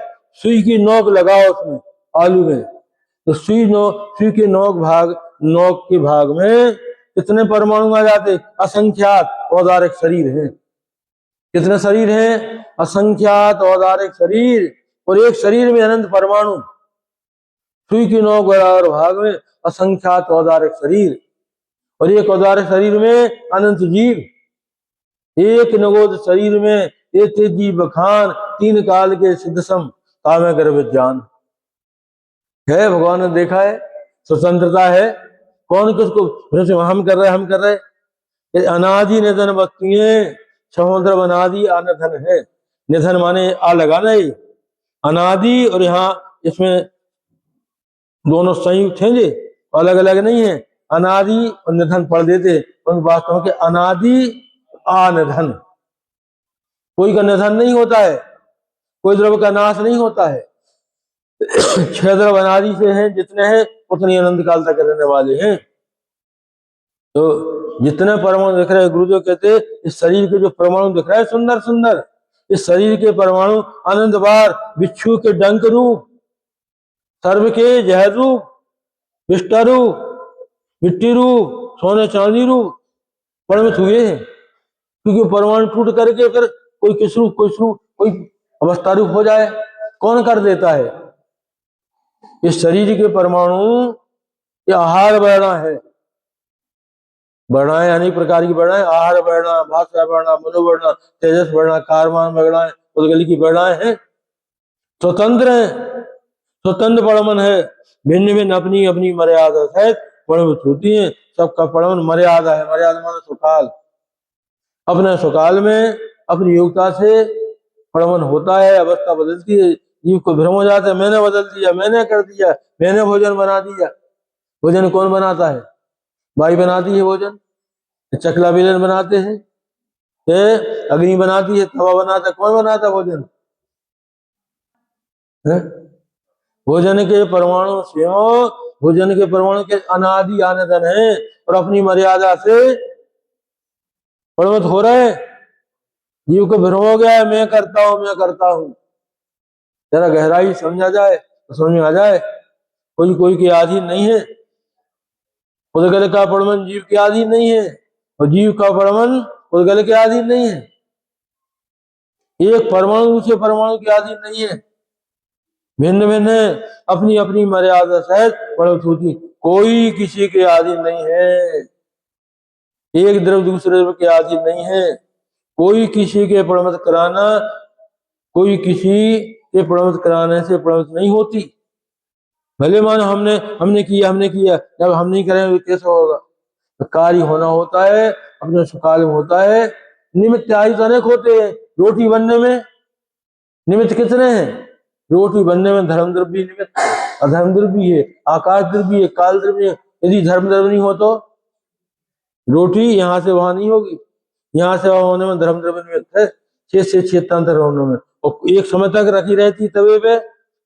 सुई की नोक लगाओ उसमें आलू में, तो सुई के नोक के भाग में कितने परमाणु आ जाते, असंख्यात औदारिक शरीर है। कितने शरीर हैं, असंख्यात औदारिक शरीर, और एक शरीर में अनंत परमाणु, सुई की नोक बराबर भाग में असंख्यात औदारिक शरीर, और एक औदारिक शरीर में अनंत जीव, एक नवोद शरीर में एक जीव बखान, 3 काल के सिद्धसम कामे गर्भ ज्ञान है। भगवान ने देखा है, स्वतंत्रता है, कौन किसको हम कर रहे। अनादि निधन वस्तुएं समुद्र अनादि अनधन है। निधन माने आ लगाना ही, अनादि, और यहाँ इसमें दोनों संयुक्त हैं, जे अलग अलग नहीं है। अनादि और निधन पढ़ देते, उन वास्तव के अनादि आनिधन, कोई का निधन नहीं होता है, कोई द्रव्य का नाश नहीं होता है। 6 द्रव्य अनादि से हैं, जितने हैं उतने अनंत काल तक रहने वाले हैं। तो जितने परमाणु दिख रहे हैं, गुरुदेव कहते हैं इस शरीर के जो परमाणु दिख रहा है सुंदर सुंदर, इस शरीर के परमाणु अनंत बार बिच्छू के डंक रूप, सर्व के जहर रूप, विष्टा रूप, मिट्टी रूप, सोने चांदी रूप परिणमित हुए हैं। क्योंकि परमाणु टूट करके फिर कोई किस रूप कोई अवस्था रूप हो जाए, कौन कर देता है। इस शरीर के परमाणु ये आहार वर्णा है, वर्णाएं अनेक प्रकार की वर्णाएं, आहार वर्णा, भाषा वर्णा, मनोवर्णा, तेजस वर्णा, कारमान वर्णाएं, उद्गल की वर्णाएं हैं। स्वतंत्र है, स्वतंत्र परमन है, भिन्न भिन्न अपनी अपनी मर्यादा सहित परिणमित होती है। सबका परमन मर्यादा है, मर्यादा माने सुकाल, अपने सुकाल में अपनी योग्यता से परमन होता है। अवस्था बदलती है, जीव को भ्रम हो जाता है, मैंने बदल दिया, मैंने कर दिया, मैंने भोजन बना दिया। भोजन कौन बनाता है, बाई बनाती है भोजन, चकला बेलन बनाते हैं, अग्नि बनाती है, तवा बनाता, कौन बनाता भोजन है? भोजन के परमाणु स्वयं, भोजन के परमाणु के अनादि आनंदन है, और अपनी मर्यादा से परिणत हो रहे। जीव को भ्रम हो गया है, मैं करता हूं। जरा गहराई समझा जाए तो समझ में आ जाए, कोई के अधीन नहीं है। उद्गल का परमन जीव के अधीन नहीं है, और जीव का परमन उद्गल के अधीन नहीं है। एक परमाणु दूसरे परमाणु के अधीन नहीं है, भिन्न भिन्न है, अपनी अपनी मर्यादा सहित परिणत होती, कोई किसी के अधीन नहीं है। एक द्रव्य दूसरे द्रव्य के अधीन नहीं है। कोई किसी के प्रणमत कराना, कोई किसी के प्रणमत कराने से प्रणमत नहीं होती। भले मानो हमने किया, जब हम नहीं करेंगे तो कैसे होगा। तो कार्य होना होता है, अपने सुकाल में होता है। निमित्त आदि अनेक होते हैं। रोटी बनने में निमित्त कितने हैं? रोटी बनने में धर्म द्रव्य निमित्त है, अधर्म द्रव्य है, आकाश द्रव्य है, काल द्रव्य है। यदि धर्म द्रव्य नहीं हो तो रोटी यहाँ से वहां नहीं होगी। यहाँ से वहां होने में धर्म द्रव्य निमित्त है, 6 से 6 तंत्र होने में। और एक समय तक रखी रहती तवे पे,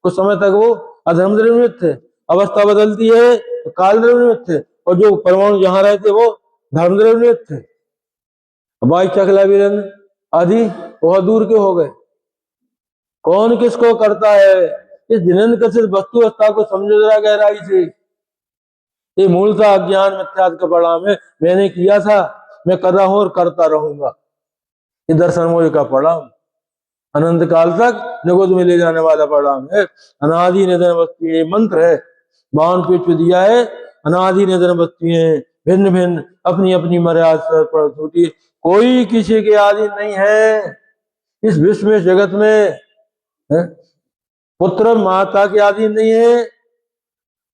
कुछ समय तक वो अधर्म द्रव्य निमित्त है। अवस्था बदलती है तो काल द्रव्य निमित्त है। और जो परमाणु जहाँ रहते वो धर्म द्रव्य निमित्त है। वायु चकला विरन आदि बहुत दूर के हो गए। कौन किसको करता है? इस जिनन कथित वस्तु अवस्था को समझो जरा गहराई से। ये मूलतः अज्ञान मिथ्यात्व का परिणाम है। मैंने किया था, मैं कर रहा हूं और करता रहूंगा। ये दर्शन मोह का परिणाम, अनंत काल तक निगोद में ले जाने वाला परिणाम है। अनादि निधन वस्तुएं मंत्र है, बावन पीठ पे दिया है। अनादि निधन वस्तुएं भिन्न भिन्न अपनी अपनी मर्यादा पर होती। कोई किसी के आदि नहीं है इस विश्व में, जगत में है? पुत्र माता के आदि नहीं है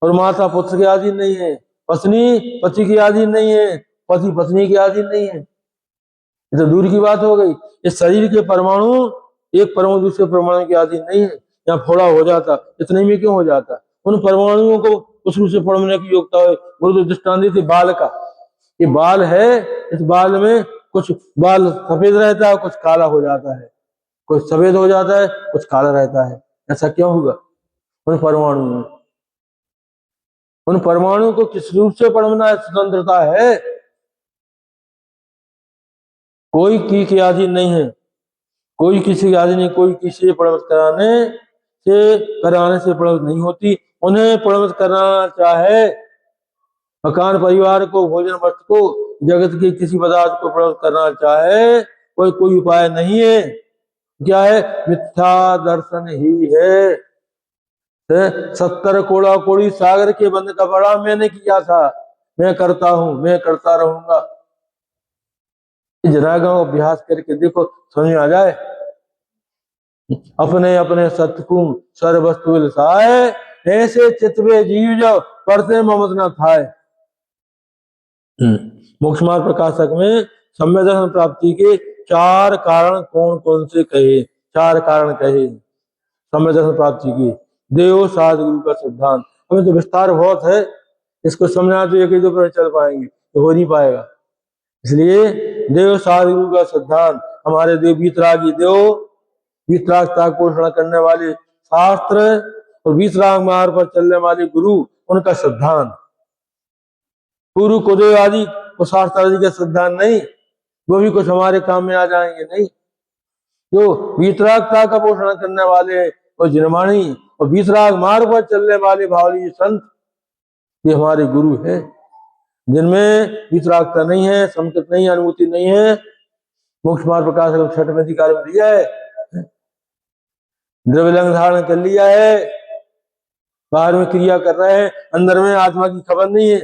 और माता पुत्र के आदि नहीं है। पत्नी पति की आदि नहीं है, पति पत्नी के आदि नहीं है। ये तो दूर की बात हो गई। इस शरीर के परमाणु एक परमाणु दूसरे परमाणु के आदि नहीं है। यहाँ फोड़ा हो जाता, इतने में क्यों हो जाता? उन परमाणुओं को उस रूप से फोड़ने की योग्यता है। गुरु दृष्टांत दी थी बाल का। ये बाल है, इस बाल में कुछ बाल सफेद रहता है, कुछ काला हो जाता है, कुछ सफेद हो जाता है, कुछ काला रहता है। ऐसा क्यों होगा? उन परमाणु में, उन परमाणु को किस रूप से पढ़ना स्वतंत्रता है। कोई की आदि नहीं है, कोई किसी की आदि नहीं। कोई किसी प्रणमत कराने से प्रणमत नहीं होती। उन्हें प्रणमत करना चाहे मकान परिवार को, भोजन वस्त्र को, जगत के किसी पदार्थ को प्रणमत करना चाहे, कोई उपाय नहीं है। क्या है? मिथ्या दर्शन ही है। 70 कोड़ा कोड़ी सागर के बंद का बड़ा मैंने किया था, मैं करता हूं, मैं करता रहूंगा। जनागांव अभ्यास करके देखो, समझ आ जाए। अपने अपने सतकु सर्वस्तु लिसाए, ऐसे चितवे जीव जो परते ममत न थाए। मोक्ष मार्ग प्रकाशक में सम्यक दर्शन प्राप्ति के 4 कारण कौन कौन से कहे? 4 कारण कहे सम्यक दर्शन प्राप्ति की। देव साध गुरु का सिद्धांत। हमें तो विस्तार बहुत है, इसको समझना तो एक ही दो पर चल पाएंगे, तो हो नहीं पाएगा। इसलिए देव साध गुरु का सिद्धांत, हमारे देव वीतरागी देव, वीतरागता पोषण करने वाले शास्त्र और वीतराग मार्ग पर चलने वाले गुरु, उनका सिद्धांत। गुरु कुदेव आदि को शास्त्र आदि का सिद्धांत नहीं, वो भी कुछ हमारे काम में आ जाएंगे नहीं। जो वीतरागता का पोषण करने वाले और जिनवाणी और वीतराग मार्ग पर चलने वाले भावली संत, ये हमारे गुरु है। जिनमें वीतरागता नहीं है, संकट नहीं है, अनुभूति नहीं है। मोक्ष मार्ग प्रकाश 6 में अधिकार में दिया है, द्रव्य लिंग धारण कर लिया है, बाहर में क्रिया कर रहे हैं, अंदर में आत्मा की खबर नहीं है।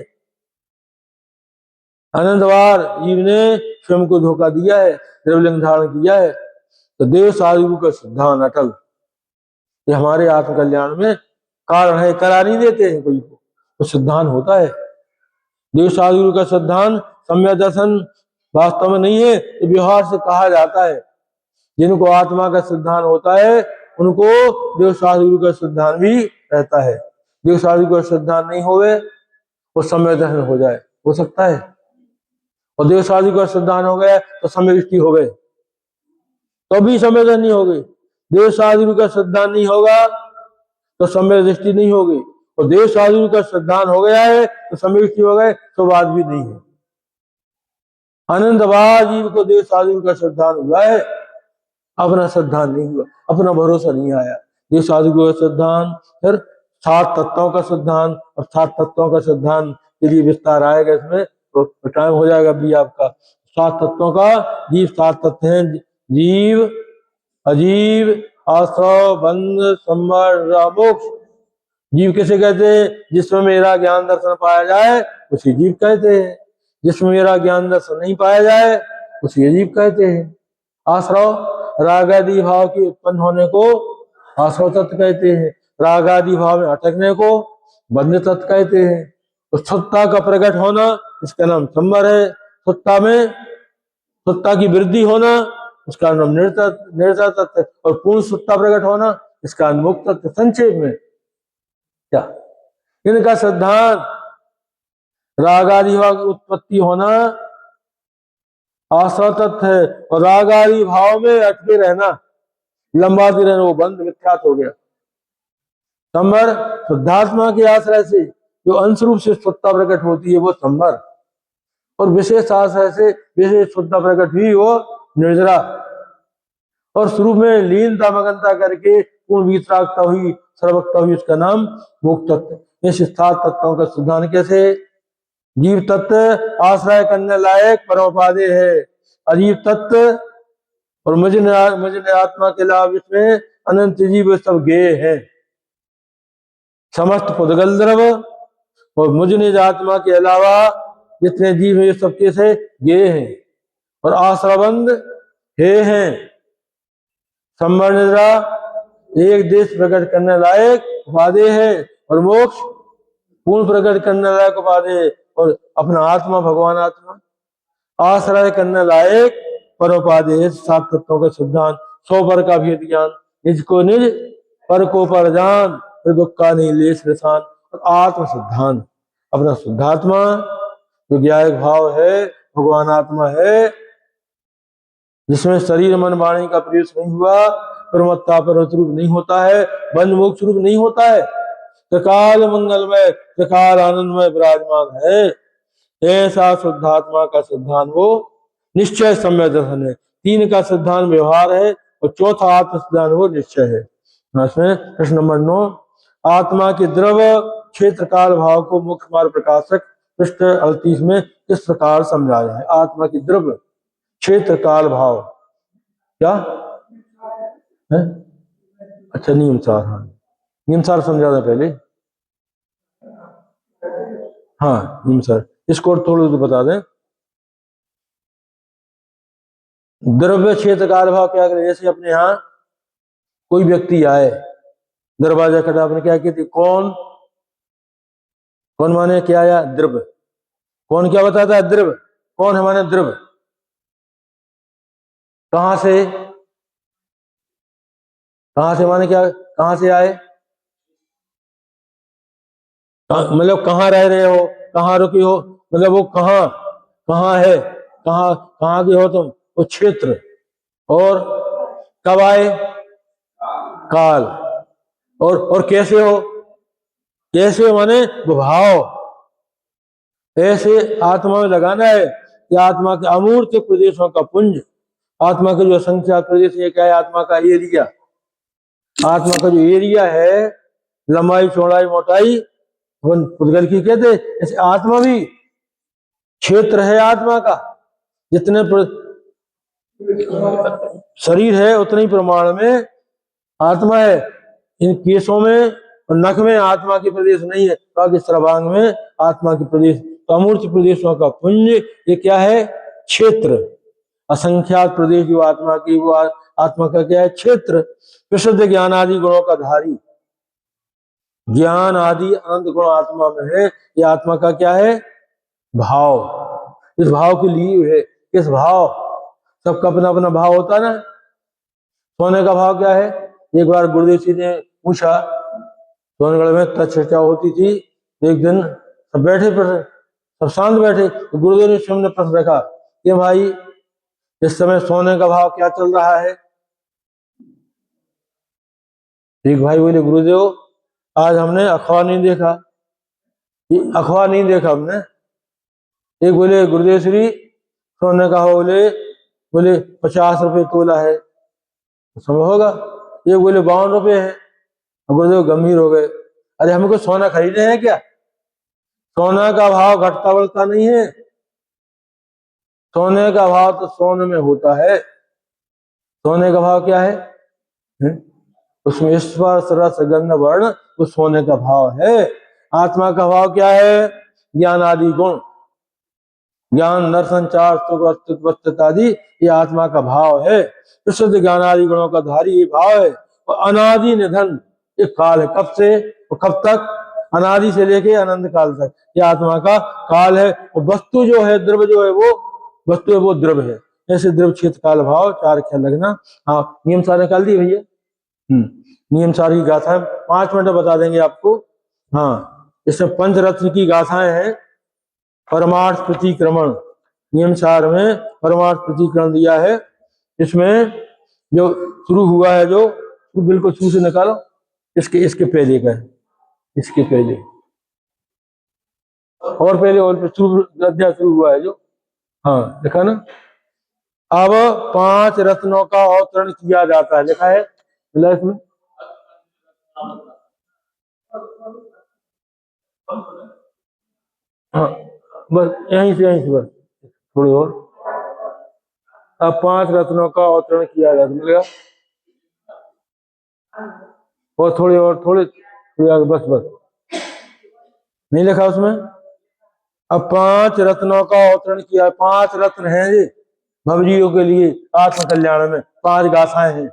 अनंतवार जीव ने स्वयं को धोखा दिया है, द्रव्य लिंग धारण किया है। तो देव साधु का सिद्धांत अटल, ये हमारे आत्म कल्याण में कारण है। करा नहीं देते हैं कोई को, तो सिद्धांत होता है। देव साधु का सिद्धांत सम्यक दर्शन वास्तव में नहीं है, ये व्यवहार से कहा जाता है। जिनको आत्मा का सिद्धांत होता है उनको देव साधु का सिद्धांत भी रहता है। देव साधु का सिद्धांत नहीं होवे वो सम्यक दर्शन हो जाए, हो सकता है। और देव साधु का सिद्धांत हो गया तो सम्यक दृष्टि हो गए, तो भी सम्यक दर्शन नहीं हो गई। देव साधु का सिद्धांत नहीं होगा तो सम्यक दृष्टि नहीं होगी, और देव साधु का सिद्धांत हो गया है तो सम्यक दृष्टि हो गए, तो बात भी नहीं है। आनंदवाद जीव को देव साधु का सिद्धांत हुआ है, अपना सिद्धांत नहीं हुआ, अपना भरोसा नहीं आया। देव साधु का सिद्धांत, फिर 7 तत्वों का सिद्धांत, और 7 तत्वों का सिद्धांत के लिए विस्तार आएगा इसमें, तो टाइम हो जाएगा भी आपका। 7 तत्वों का, जीव 7 तत्व हैं, जीव, अजीव, आश्रव, बंध, संवर, मोक्ष। जीव किसे कहते हैं? जिसमें मेरा ज्ञान दर्शन पाया जाए उसे जीव कहते हैं। जिसमें मेरा ज्ञान दर्शन नहीं पाया जाए उसे जीव कहते हैं। आश्रव राग आदि भाव के उत्पन्न होने को आश्रव तत्व कहते हैं, राग आदि भाव में अटकने को बंध तत्व कहते हैं। तो सत्ता का प्रकट होना इसका नाम संवर है, सत्ता में सत्ता की वृद्धि होना उसका नाम निर्ता तत्व है, और पूर्ण सत्ता प्रकट होना इसका मुक्त तत्व। संक्षेप में क्या इनका सिद्धांत राग आदि भाव की उत्पत्ति होना आश्रव तत्व है, और राग आदि भाव में अटके रहना लंबाते रहना वो बंध मिथ्यात हो गया। संवर शुद्धात्मा के आश्रय से जो अंश रूप से सत्ता प्रकट होती है वो संवर, और विशेष आश्रय से विशेष सत्ता प्रकट हुई वो निर्जरा, और शुरू में लीनता मगनता करके पूर्ण वितरागता हुई सर्वकता हुई उसका नाम मुक्त तत्व। इस सात तत्वों का सिद्धांत कैसे? जीव तत्व आश्रय करने लायक परमोपादेय है, अजीव तत्व और मुझ आत्मा के लाभ इसमें अनंत जीव सब गेय है। समस्त पुद्गल द्रव्य और मुझ निज आत्मा के अलावा जितने जीव है ये सब कैसे गेय हैं और आश्रवंद हे हैं। संवर निद्रा एक देश प्रकट करने लायक उपादेय है, और मोक्ष पूर्ण प्रकट करने लायक उपादेय, और अपना आत्मा भगवान आत्मा आश्रय करने लायक परोपादेय। सात तत्वों का सिद्धांत, सौ पर का भेद ज्ञान, निज को निज पर को पर जान, दुख का नहीं लेस रसान, और आत्म सिद्धांत अपना शुद्धात्मा जो ज्ञायक भाव है भगवान आत्मा है, जिसमें शरीर मन वाणी का प्रवेश नहीं हुआ, परमत्ता पर्वत रूप नहीं होता है, बंध मोक्ष रूप नहीं होता है, त्रिकाल मंगलमय त्रिकाल आनंदमय विराजमान है। ऐसा शुद्धात्मा का सिद्धांत वो निश्चय सम्यक दर्शन है। तीन का सिद्धांत व्यवहार है और चौथा आत्म सिद्धांत वो निश्चय है। इसमें प्रश्न नंबर 9, आत्मा के द्रव क्षेत्र काल भाव को मुख्य मार्ग प्रकाशक पृष्ठ 38 में इस प्रकार समझाया है। आत्मा की द्रव क्षेत्र काल भाव क्या है? अच्छा नियमसार, हाँ नियमसार समझा था पहले, हाँ नियमसार इसको थोड़ा तो बता दें। द्रव्य क्षेत्र काल भाव क्या करें? जैसे अपने यहाँ कोई व्यक्ति आए, दरवाजा खड़ा, आपने क्या कहती कौन? कौन माने क्या आया? द्रव्य। कौन क्या बताता है? द्रव्य। कौन है माने द्रव्य। कहां से? कहां से माने क्या? कहां से आए? मतलब कहाँ रह रहे हो, कहाँ रुकी हो, मतलब वो कहाँ कहाँ है, कहाँ कहाँ के हो तुम, वो क्षेत्र। और कब आए? काल। और कैसे हो? कैसे माने भाव। ऐसे आत्मा में लगाना है कि आत्मा के अमूर्त प्रदेशों का पुंज, आत्मा के जो असंख्या प्रदेश, ये क्या है? आत्मा का एरिया। आत्मा का जो एरिया है, लंबाई चौड़ाई मोटाई पुद्गल की कहते, ऐसे आत्मा भी क्षेत्र है आत्मा का। जितने शरीर है उतने ही प्रमाण में आत्मा है। इन केशों में और नख में आत्मा के प्रदेश नहीं है, बाकी सर्वांग में आत्मा के प्रदेश। तो अमूर्त प्रदेशों का पुंज ये क्या है? क्षेत्र। असंख्यात प्रदेश जो आत्मा की, वो आत्मा का क्या है? क्षेत्र। प्रसिद्ध ज्ञान आदि गुणों का धारी, ज्ञान आदि अनंत गुण आत्मा में है। ये आत्मा का क्या है? भाव। इस भाव के लिए है। किस भाव? सबका अपना अपना भाव होता है ना। सोने का भाव क्या है? एक बार गुरुदेव जी ने पूछा, सोनगढ़ में चर्चा होती थी, एक दिन सब बैठे सब शांत बैठे, तो गुरुदेव ने सामने प्रश्न रखा कि भाई इस समय सोने का भाव क्या चल रहा है? एक भाई बोले गुरुदेव आज हमने अखबार नहीं देखा, अखबार नहीं देखा हमने। एक बोले गुरुदेव श्री सोने का हो, बोले 50 रुपए तोला है, संभव होगा? एक बोले 52 रुपए है। गुरुदेव गंभीर हो गए, अरे हमको सोना खरीदे हैं क्या? सोना का भाव घटता बढ़ता नहीं है, सोने का भाव तो सोने में होता है। सोने का भाव क्या है? उसमें स्पर्श रस गंध वर्ण, वो सोने का भाव है। आत्मा का भाव क्या है? ज्ञान आदि गुण। ज्ञान दर्शन चार सुख अस्तित्व अस्तित्व आदि ये आत्मा का भाव है। विशुद्ध ज्ञान आदि गुणों का धारी ये भाव है। और अनादि निधन ये काल है, कब से और कब तक? अनादि से लेके अनंत काल तक ये आत्मा का काल है। और वस्तु जो है, द्रव्य जो है वो वस्तु है, वो द्रव्य है। ऐसे द्रव्य क्षेत्र काल भाव चार ख्याल रखना। हाँ, नियम सारे निकाल दिए भैया। नियम सारी की गाथा 5 मिनट बता देंगे आपको। हाँ, इसमें पंचरत्न की गाथाएं हैं। परमार्थ प्रतिक्रमण नियम सार में परमार्थ प्रतिक्रमण दिया है। इसमें जो शुरू हुआ है, जो बिल्कुल शुरू से निकालो, इसके पहले का है, इसके पहले और पहले और शुरू अध्याय शुरू हुआ है जो। हाँ, लिखा ना। अब 5 रत्नों का अवतरण किया जाता है, लिखा है इसमें। हाँ, बस यहीं से बस थोड़ी और। अब 5 रत्नों का अवतरण किया जाता मिलेगा। और थोड़ी आगे, बस नहीं लिखा उसमें। अब 5 रत्नों का अवतरण किया। 5 रत्न हैं ये भवजीयों के लिए आत्म कल्याण में। 5 गाथाएं हैं।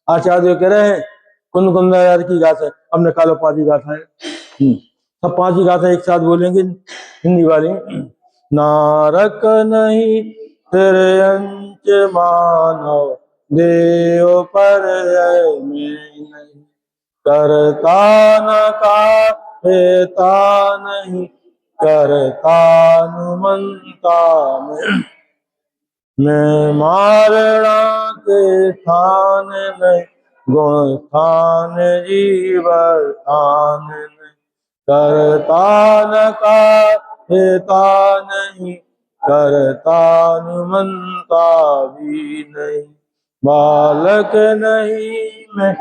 आचार्य कह रहे हैं कुंद कुंदाचार्य की गाथा। अब निकालो 5 ही गाथाएं। सब 5 ही गाथाएं एक साथ बोलेंगे हिंदी वाली। नारक नहीं तेरे अंच मानव देव पर में नहीं करता न काता नहीं करता नुमंता मैं मारणा के स्थान में गुण स्थान जीव स्थान में करता न काता नहीं करता नुमंता भी नहीं बालक नहीं मैं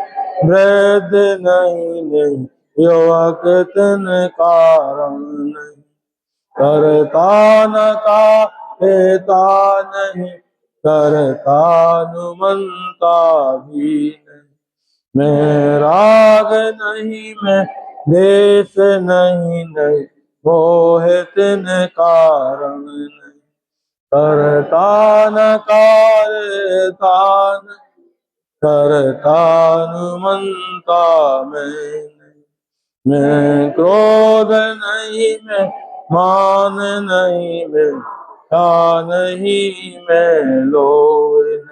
वृद्ध नहीं युवक तन कारण नहीं करता न काता नहीं करता नुमंता भी नहीं मैं राग नहीं मैं देश नहीं मोहित न कारण नहीं करता न कारता न करता नुमंता मैं क्रोध नहीं मैं मान नहीं मैं नहीं मैं लोभ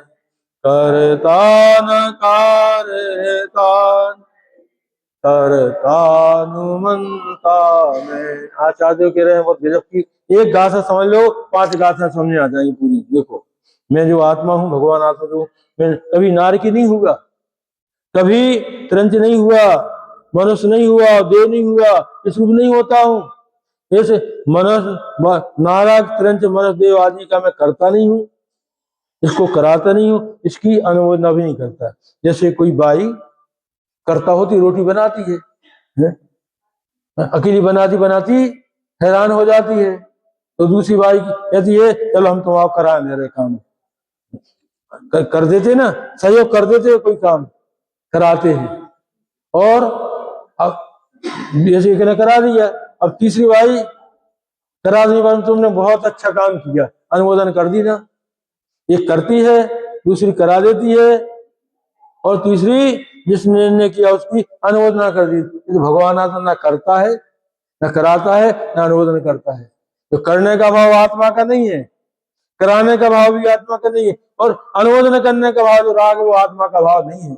करता न कारता करता नुमंता में। आचार्य कह रहे हैं बहुत गजब की। एक गाथा समझ लो, 5 गाथा समझ आ जाएगी पूरी। देखो, मैं जो आत्मा हूँ, भगवान आत्मा जो, मैं कभी नारकी नहीं हुआ, कभी त्रंच नहीं हुआ, मनुष्य नहीं हुआ, देव नहीं हुआ, इस रूप नहीं होता हूँ। ऐसे मनुष्य नारक त्रंच मनुष्य देव आदि का मैं करता नहीं हूँ, इसको कराता नहीं हूँ, इसकी अनुमोदना भी नहीं करता। जैसे कोई बाई करता होती, रोटी बनाती है? अकेली बनाती हैरान हो जाती है, तो दूसरी बाई कहती है चलो हम तुम आप करा मेरे काम। कर देते ना, सहयोग कर देते, कोई काम कराते हैं। और अब जैसे एक ने करा दिया, अब तीसरी बाई करा दी, तुमने बहुत अच्छा काम किया, अनुमोदन कर दी ना। एक करती है, दूसरी करा देती है, और तीसरी जिसने निर्णय किया उसकी अनुमोदना कर दी। तो भगवान आत्मा ना करता है, न कराता है, न अनुमोदन करता है। तो करने का भाव आत्मा का नहीं है, कराने का भाव भी आत्मा का नहीं है, और अनुमोदन करने का भाव जो राग वो आत्मा का भाव नहीं है।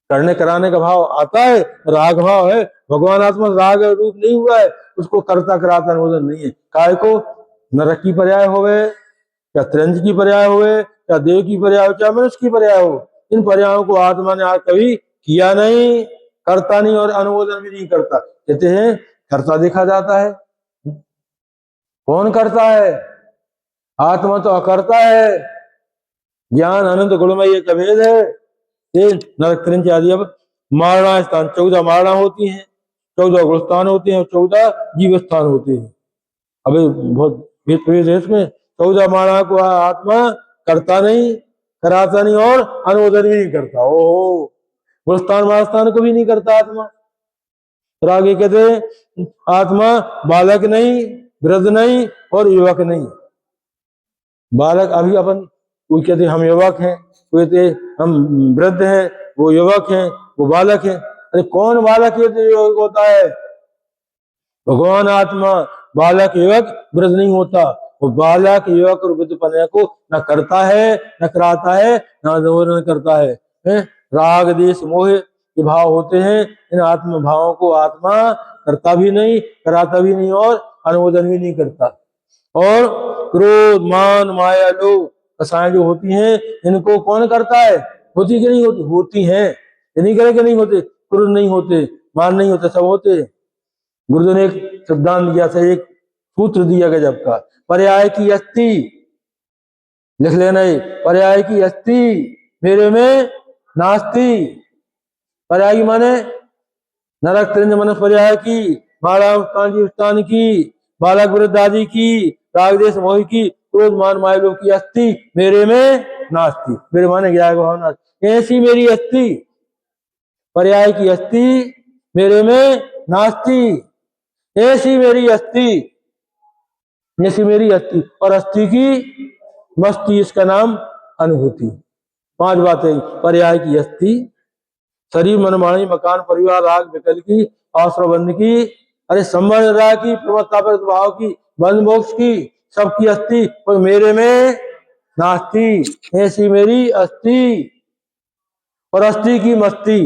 करने कराने का भाव आता है, राग भाव है। भगवान आत्मा राग रूप नहीं हुआ है, उसको करता कराता अनुमोदन नहीं है। काय को नरक की पर्याय होवे, या त्रंज की पर्याय होवे, या देव की पर्याय हो, चाहे मनुष्य की पर्याय हो, इन पर्यायों को आत्मा ने आज कभी किया नहीं, करता नहीं, और अनुमोदन भी नहीं करता। कहते हैं करता देखा जाता है, कौन करता है? आत्मा तो अकर्ता है। ज्ञान अनंत गुणमय एक अभेद है। नरक त्रंच आदि। अब मारणा स्थान 14 मारणा होती हैं, 14 गुणस्थान होते हैं, 14 जीव स्थान होते हैं। अभी बहुत भेद है इसमें। 14 मारणा को आत्मा करता नहीं, कराता नहीं, और अनुमोदन भी नहीं करता। ओहो, गुणस्थान महास्थान को भी नहीं करता आत्मा। और आगे कहते आत्मा बालक नहीं, वृद्ध नहीं, और युवक नहीं। बालक अभी अपन कोई कहते हम युवक हैं, कोई कहते हम वृद्ध हैं, वो युवक हैं, वो बालक हैं। अरे कौन बालक युवक होता है? भगवान आत्मा बालक युवक वृद्ध नहीं होता। वो बालक युवक और वृद्ध पने को न करता है, न कराता है, न करता है, राग देश मोह के भाव होते हैं। इन आत्म भावों को आत्मा करता भी नहीं, कराता भी नहीं और अनुमोदन भी नहीं करता। और क्रोध मान माया लोभ कसाएं जो होती हैं, इनको कौन करता है? होती कि नहीं होती? होती हैं। ये नहीं करे कि नहीं होते। क्रोध नहीं होते, मान नहीं होते, सब होते। गुरुदेव ने एक सिद्धांत दिया था, एक सूत्र दिया गजब का, पर्याय की अस्थि, लिख लेना ये, पर्याय की अस्थि मेरे में नास्ति। पर्याय की माने नरक त्रिंज मन पर्याय की, माला उत्तान की, बालक वृद्ध आदि की, राग देश मोह की, क्रोध मान माया लोभ की अस्थि मेरे में नास्ति। मेरे माने ज्ञान भाव नास्ति, ऐसी मेरी अस्थि, पर्याय की अस्थि मेरे में नास्ति, ऐसी मेरी अस्थि, ऐसी मेरी अस्थि। और अस्थि की मस्ती, इसका नाम अनुभूति। 5 बातें। पर्याय की अस्थि, शरीर मन वाणी मकान परिवार राग विकल की, आश्रबंध की, अरे संबंध राग की, प्रमत्ता पर भाव की, बंध मोक्ष की, सबकी अस्थि, कोई मेरे में नास्ति, ऐसी मेरी अस्थि। और अस्थि की मस्ती,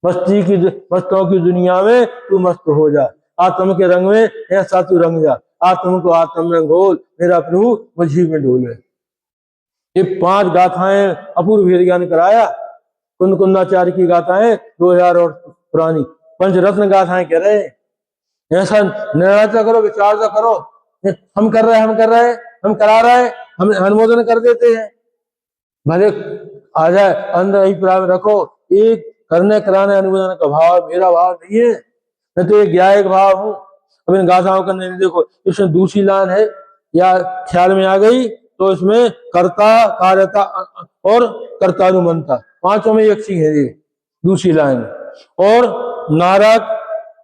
मस्ती की मस्तों की दुनिया में तू मस्त हो जा, आत्म के रंग में ऐसा तू रंग जा, आत्म को आत्म में घोल, मेरा प्रभु मुझी में डोले। ये 5 गाथाएं अपूर्व वेद ज्ञान कराया। कुंद कुंदाचार्य की गाथाएं 2000 और पुरानी पंचरत्न गाथाएं कह रहे हैं। ऐसा निर्णय तो करो, विचार तो करो। हम कर रहे हैं, हम कर रहे हैं, हम करा रहे हैं, हम अनुमोदन कर देते हैं, भले आ जाए, अंदर अभिप्राय में रखो। एक करने कराने अनुमोदन का भाव मेरा भाव नहीं है, मैं तो एक ज्ञायक भाव हूँ। अब इन गाथाओं का नहीं, देखो इसमें दूसरी लाइन है या ख्याल में आ गई तो इसमें कर्ता कार्यता और कर्तानुमंता, 5 में एक सी है ये दूसरी लाइन। और नारक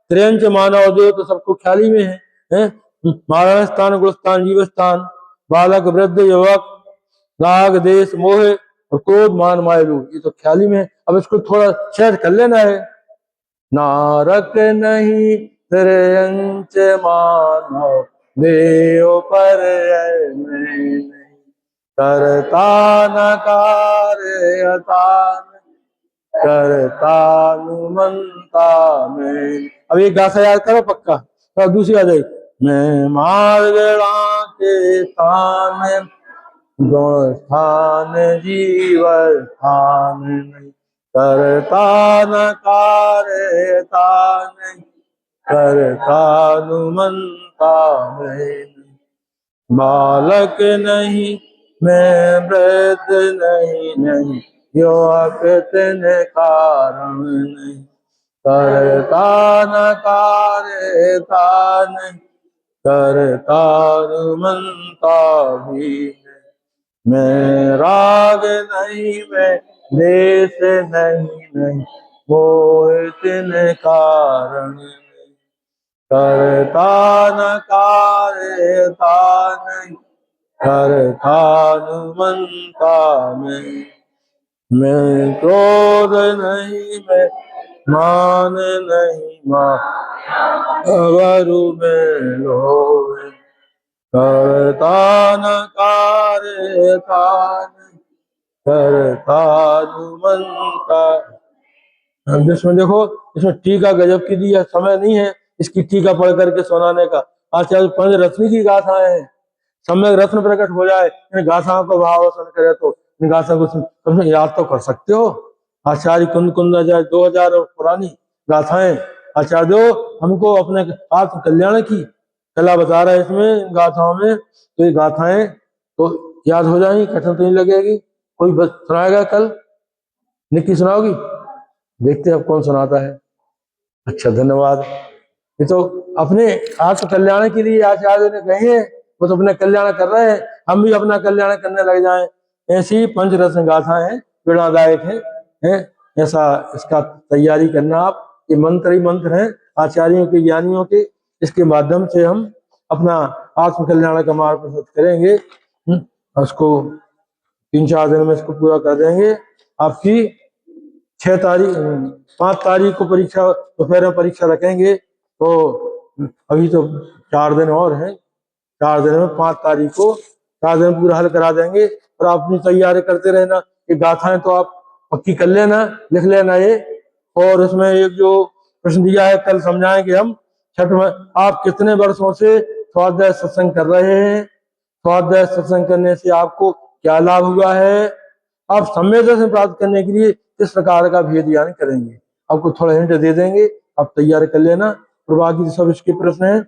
त्रियंच मानव देव तो सबको ख्याल ही में है? महाराण स्थान, गुणस्थान, जीव स्थान, बालक वृद्ध युवक, राग देश मोह और क्रोध मान माया लोभ, ये तो ख्याल ही में है। अब इसको थोड़ा शेयर कर लेना है। नारक नहीं त्रियंच मानव देव पर नहीं, करता न कार्यता करता नुमंता में। अब एक गाथा याद करो पक्का, तो दूसरी आ जाएगी। मैं मार्गड़ा के स्थान गुण स्थान जीव स्थान नहीं, करता न कार्यता नहीं, करता नुमंता नहीं। बालक नहीं मैं वृद्ध नहीं, नहीं युवक तिन्ह कारण नहीं, करता न कार्यता नहीं, करता मनता भी नहीं। मैं राग नहीं, मैं देश नहीं, नहीं मोह तिन्ह कारण नहीं, करता न कार्यता नहीं, करता मनता में। मैं क्रोध नहीं, मैं मान नहीं, अवरु में लोभ, करता न कार्यता नहीं, करता मनता। जिसमें देखो, इसमें टीका गजब की दी है, समय नहीं है इसकी टीका पढ़ करके सुनाने का। आचार्य पंचरत्न की गाथाएं हैं, सम्यक रत्न प्रकट हो जाए, इन गाथाओं को भाव सुन करे तो इन गाथा को तुम याद तो कर सकते हो। आचार्य कुंद कुंदाचार्य 2000 और पुरानी गाथाएं आचार्य दो हमको अपने आत्म कल्याण की कला बता रहा है इसमें गाथाओं में। तो ये गाथाएं तो याद हो जाएंगी, कठिन तो नहीं लगेगी। कोई बस सुनाएगा कल? निक्की सुनाओगी? देखते अब कौन सुनाता है। अच्छा धन्यवाद। ये तो अपने आत्म कल्याण के लिए आचार्य ने कहे, वो तो अपना कल्याण कर रहे हैं, हम भी अपना कल्याण करने लग जाएं। ऐसी पंचरत्न गाथाएं हैं, प्रेरणादायक है? ऐसा इसका तैयारी करना आप। ये मंत्र ही मंत्र हैं आचार्यों के, ज्ञानियों के। इसके माध्यम से हम अपना आत्म कल्याण का मार्ग प्रशस्त करेंगे। उसको 3-4 दिन में इसको पूरा कर देंगे। आपकी 5 तारीख को परीक्षा, दोपहर में परीक्षा रखेंगे। तो अभी तो 4 दिन और हैं, 4 दिन में 5 तारीख को 4 दिन पूरा हल करा देंगे। और आप अपनी तैयारी करते रहना। ये गाथाएं तो आप पक्की कर लेना, लिख लेना ये। और उसमें एक जो प्रश्न दिया है कल समझाएंगे हम छठ में। आप कितने वर्षों से स्वाध्याय सत्संग कर रहे हैं, स्वाध्याय सत्संग करने से आपको क्या लाभ हुआ है, आप सम्यक दर्शन प्राप्त करने के लिए किस प्रकार का भेद ज्ञान करेंगे, आपको थोड़ा हिंट दे देंगे, आप तैयार कर लेना। और बाकी सब इसके प्रश्न हैं।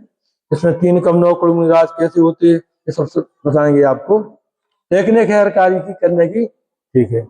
इसमें 3 कम 9 करोड़ निराश कैसे होते, ये सब बताएंगे आपको। टेक्निक है हर कार्य की करने की। ठीक है।